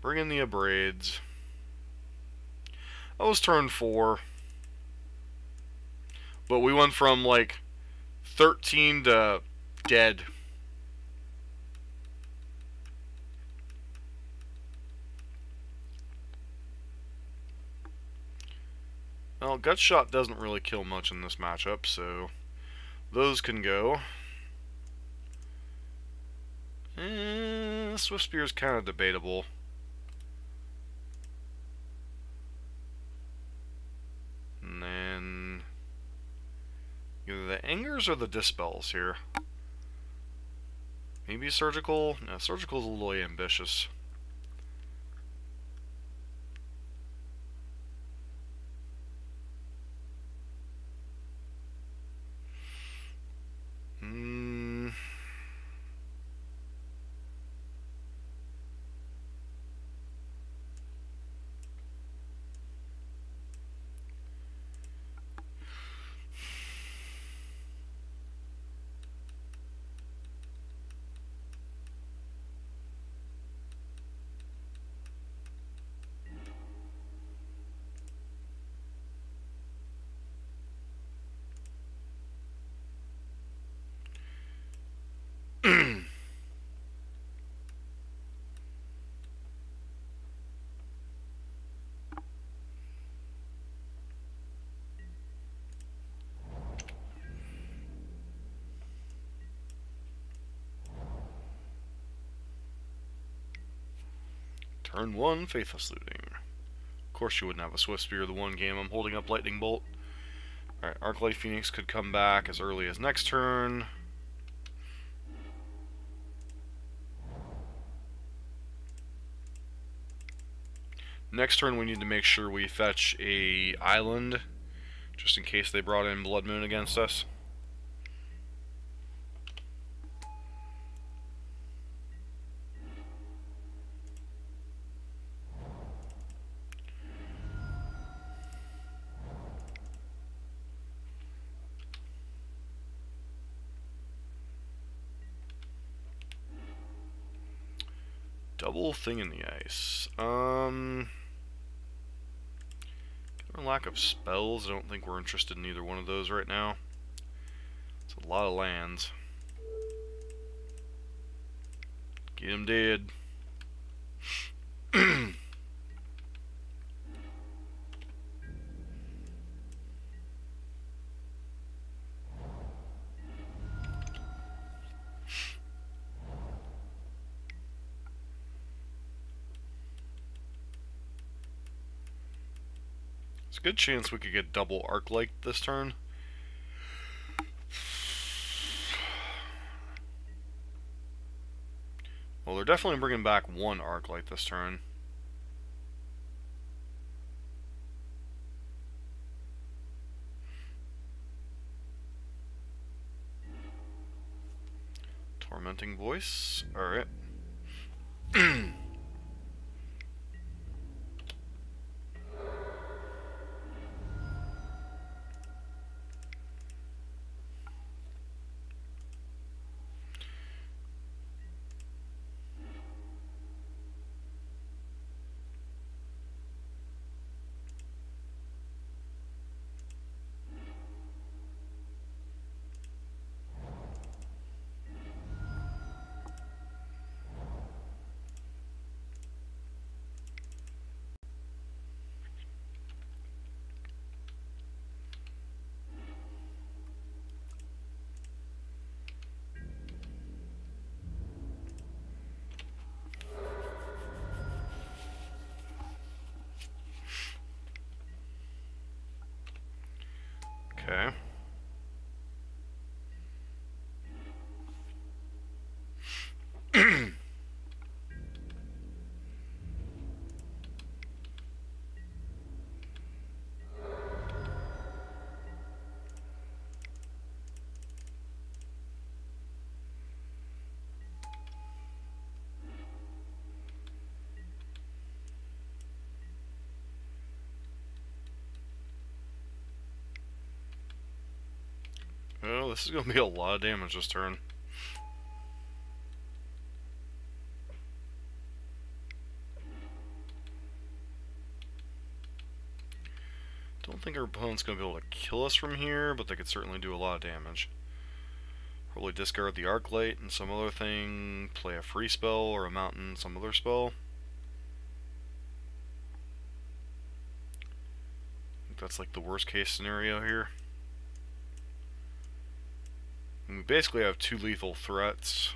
bring in the Abrades. That was turn 4. But we went from like 13 to dead. Well, Gut Shot doesn't really kill much in this matchup, so those can go. Swift Spear is kind of debatable. And then either the Angers or the Dispels here. Maybe Surgical? No, Surgical's a little ambitious. Turn 1, Faithless Looting. Of course you wouldn't have a Swift Spear the one game I'm holding up Lightning Bolt. Alright, Arclight Phoenix could come back as early as next turn. Next turn we need to make sure we fetch a island, just in case they brought in Blood Moon against us. Double Thing in the Ice. Lack of spells. I don't think we're interested in either one of those right now. It's a lot of lands. Get him dead. Good chance we could get double Arclight this turn. Well, they're definitely bringing back one Arclight this turn. Tormenting Voice. Alright. Okay. Oh, this is going to be a lot of damage this turn. Don't think our opponent's going to be able to kill us from here, but they could certainly do a lot of damage. Probably discard the Arclight and some other thing, play a free spell or a mountain, some other spell. I think that's like the worst case scenario here. And we basically have 2 lethal threats.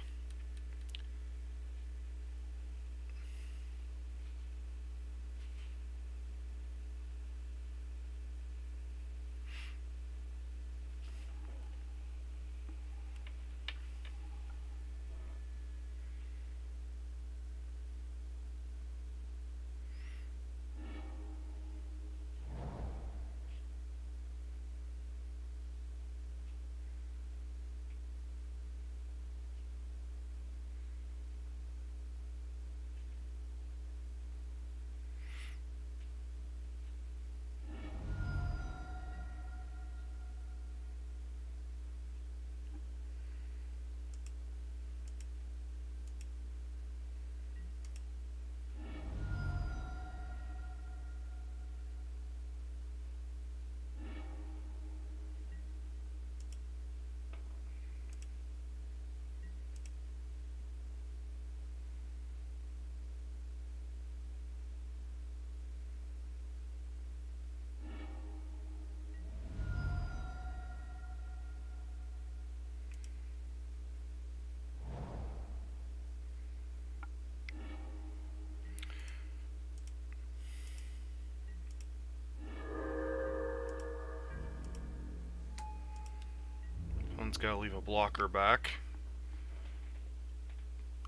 One's got to leave a blocker back.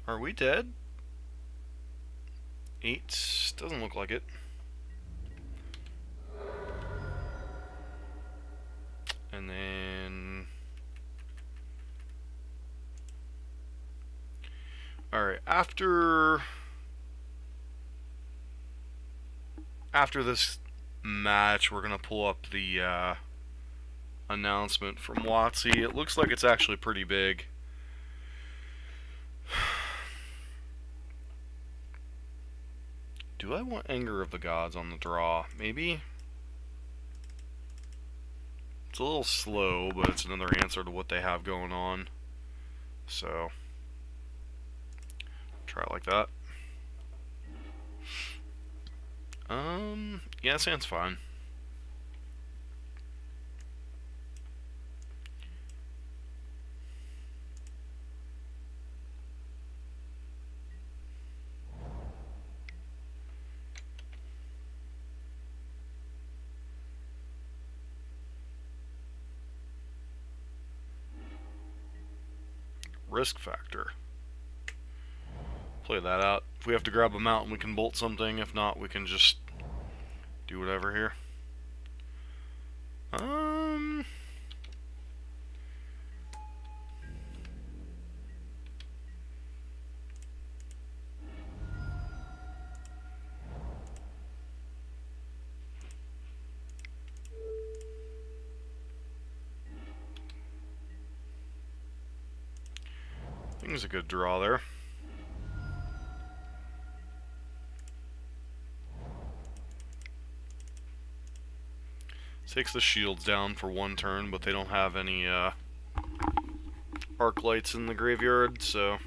Are we dead? 8? Doesn't look like it. And then... Alright, after this match, we're going to pull up the announcement from WotC. It looks like it's actually pretty big. Do I want Anger of the Gods on the draw? Maybe? It's a little slow, but it's another answer to what they have going on. So, try it like that. Yeah, sounds fine. Risk factor. Play that out. If we have to grab a mountain, we can bolt something. If not, we can just do whatever here. I think it's a good draw there. Takes the shields down for 1 turn, but they don't have any arc lights in the graveyard, so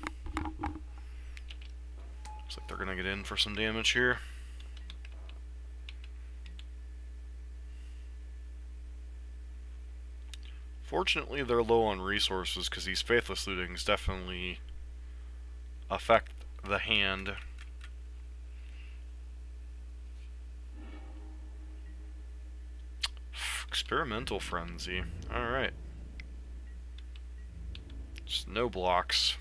looks like they're gonna get in for some damage here. Fortunately, they're low on resources because these Faithless Lootings definitely affect the hand. Experimental Frenzy. Alright. Just no blocks.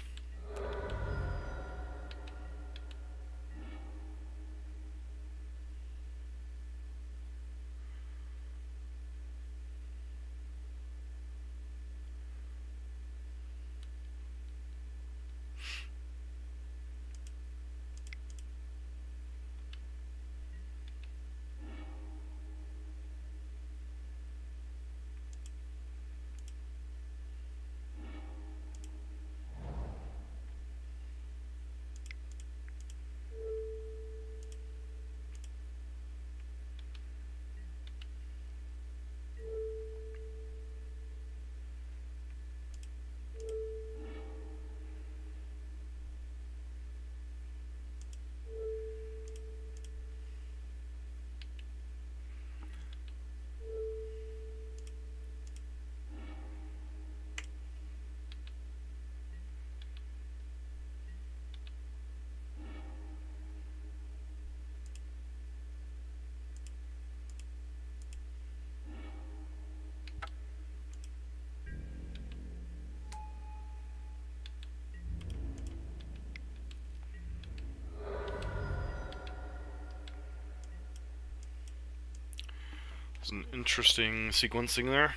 It's an interesting sequencing there.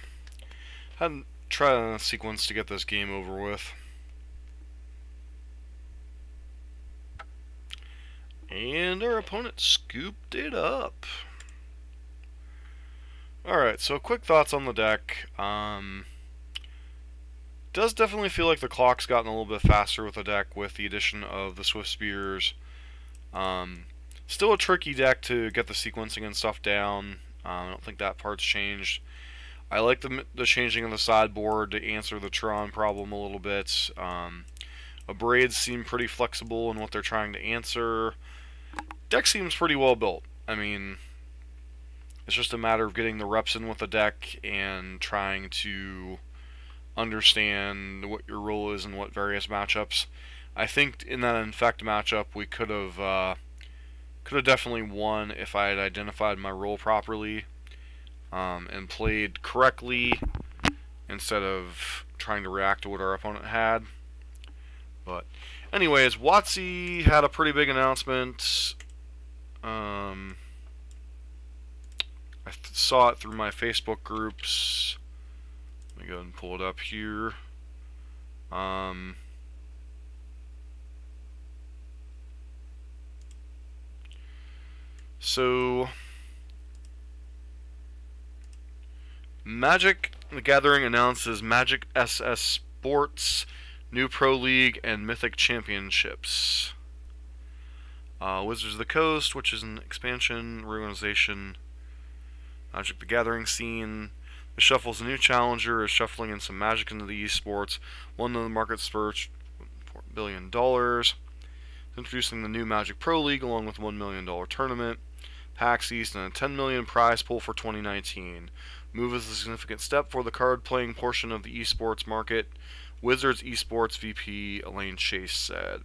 Hadn't tried a sequence to get this game over with. And our opponent scooped it up. Alright, so quick thoughts on the deck. Does definitely feel like the clock's gotten a little bit faster with the deck with the addition of the Swift Spears. Still a tricky deck to get the sequencing and stuff down. I don't think that part's changed. I like the changing of the sideboard to answer the Tron problem a little bit. Abrades seem pretty flexible in what they're trying to answer. Deck seems pretty well built. I mean, it's just a matter of getting the reps in with the deck and trying to understand what your role is in what various matchups. I think in that Infect matchup we could have definitely won if I had identified my role properly and played correctly instead of trying to react to what our opponent had. But anyways, WotC had a pretty big announcement. I saw it through my Facebook groups. Let me go ahead and pull it up here. So, Magic the Gathering announces Magic SS Sports, new Pro League, and Mythic Championships. Wizards of the Coast, which is an expansion, reorganization. Magic the Gathering scene. It shuffles a new challenger, is shuffling in some Magic into the esports. One of the market spurts, $4 billion. Introducing the new Magic Pro League along with $1 million tournament. PAX East and a $10 million prize pool for 2019. Move is a significant step for the card-playing portion of the esports market, Wizards Esports VP Elaine Chase said.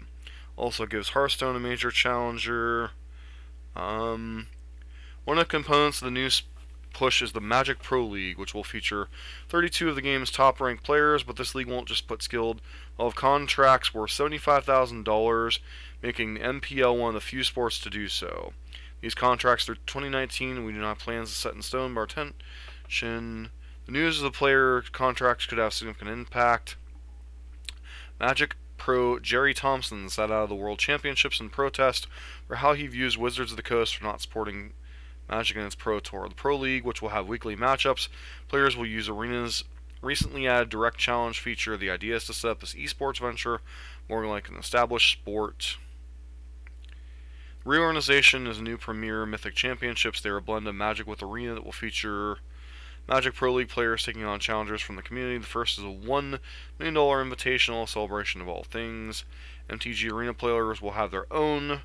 Also gives Hearthstone a major challenger. One of the components of the new push is the Magic Pro League, which will feature 32 of the game's top-ranked players, but this league won't just put skilled. They'll have contracts worth $75,000, making the MPL one of the few sports to do so. These contracts through 2019, we do not have plans to set in stone, but our attention. The news of the player contracts could have significant impact. Magic Pro Jerry Thompson sat out of the World Championships in protest for how he views Wizards of the Coast for not supporting Magic in its Pro Tour. The Pro League, which will have weekly matchups, players will use Arena's recently added direct challenge feature. The idea is to set up this esports venture more like an established sport. Reorganization is a new premier Mythic Championships. They are a blend of Magic with Arena that will feature Magic Pro League players taking on challengers from the community. The first is a $1 million invitational, celebration of all things. MTG Arena players will have their own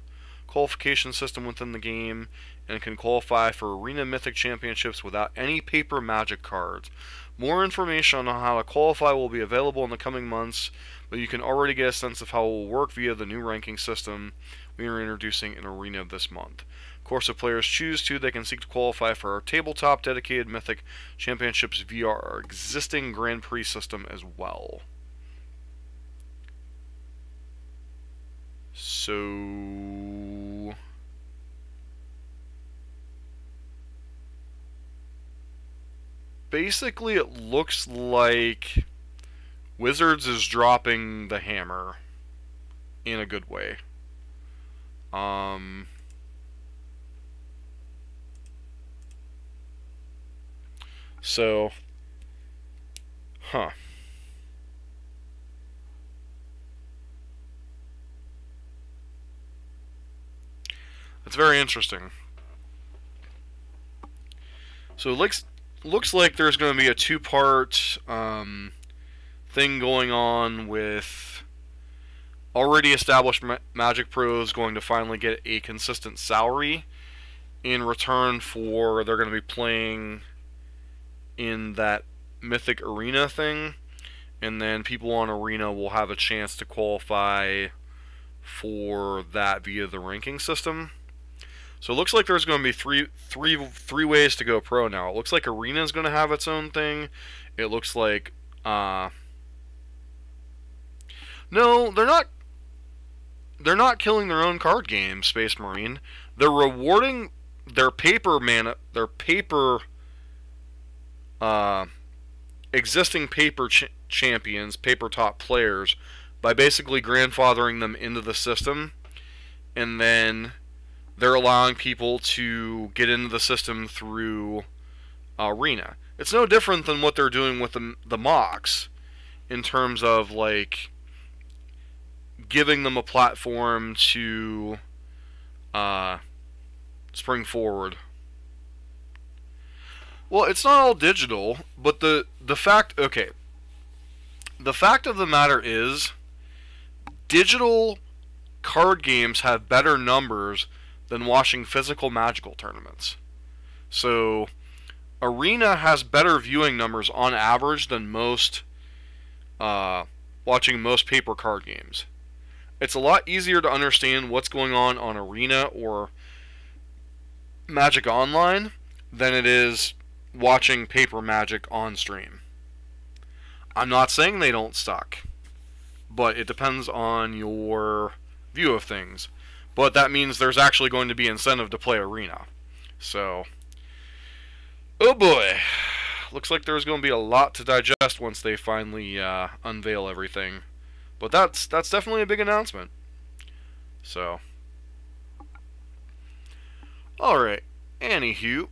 qualification system within the game and can qualify for Arena Mythic Championships without any paper Magic cards. More information on how to qualify will be available in the coming months, but you can already get a sense of how it will work via the new ranking system, we are introducing an arena this month. Of course, if players choose to, they can seek to qualify for our tabletop dedicated Mythic Championships via our existing Grand Prix system as well. So basically it looks like Wizards is dropping the hammer in a good way. So, It's very interesting. So it looks like there's going to be a two-part thing going on with already established Magic pros going to finally get a consistent salary in return for they're going to be playing in that Mythic Arena thing, and then people on Arena will have a chance to qualify for that via the ranking system. So it looks like there's going to be three ways to go pro now. It looks like Arena is going to have its own thing. It looks like no, they're not killing their own card game, Space Marine. They're rewarding their existing paper champions, paper top players, by basically grandfathering them into the system, and then they're allowing people to get into the system through Arena. It's no different than what they're doing with the mocks in terms of like giving them a platform to spring forward. Well, it's not all digital, but the fact of the matter is digital card games have better numbers than watching physical Magical tournaments. So Arena has better viewing numbers on average than most watching most paper card games. It's a lot easier to understand what's going on Arena or Magic Online than it is watching paper Magic on stream. I'm not saying they don't suck, but it depends on your view of things. But that means there's actually going to be incentive to play Arena. So, oh boy. Looks like there's going to be a lot to digest once they finally unveil everything. But that's definitely a big announcement. So, alright. Anywho,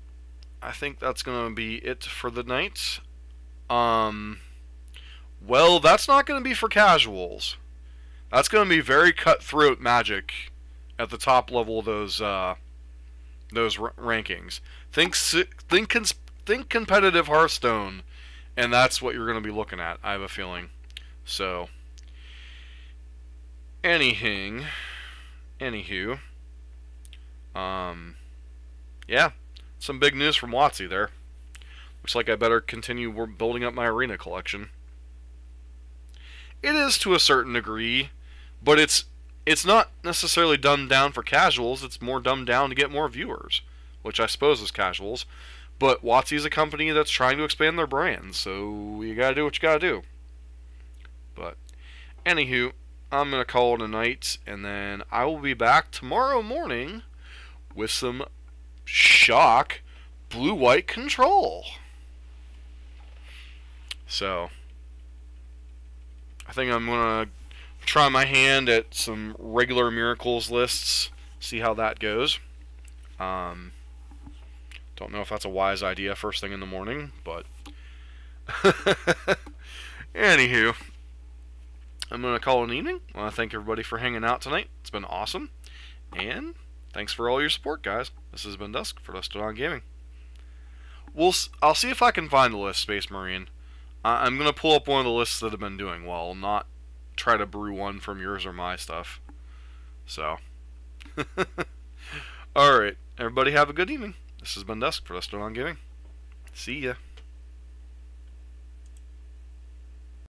I think that's going to be it for the night. Well, that's not going to be for casuals. That's going to be very cutthroat Magic at the top level of those rankings. Think competitive Hearthstone, and that's what you're going to be looking at, I have a feeling. So, anywho, yeah, some big news from WotC there. Looks like I better continue building up my Arena collection. It is to a certain degree, but it's not necessarily dumbed down for casuals. It's more dumbed down to get more viewers, which I suppose is casuals. But WotC is a company that's trying to expand their brand, so you gotta do what you gotta do. But, anywho, I'm gonna call it a night, and then I will be back tomorrow morning with some shock blue-white control. So, I think I'm gonna try my hand at some regular Miracles lists, see how that goes. Don't know if that's a wise idea first thing in the morning, but anywho, I'm going to call it an evening. I want to thank everybody for hanging out tonight. It's been awesome, and thanks for all your support, guys. This has been Dusk for Dusted on Gaming. I'll see if I can find the list, Space Marine. I'm going to pull up one of the lists that I've been doing, while not try to brew one from yours or my stuff. So, alright, everybody have a good evening. This has been Dusk for Dusted on Gaming. See ya.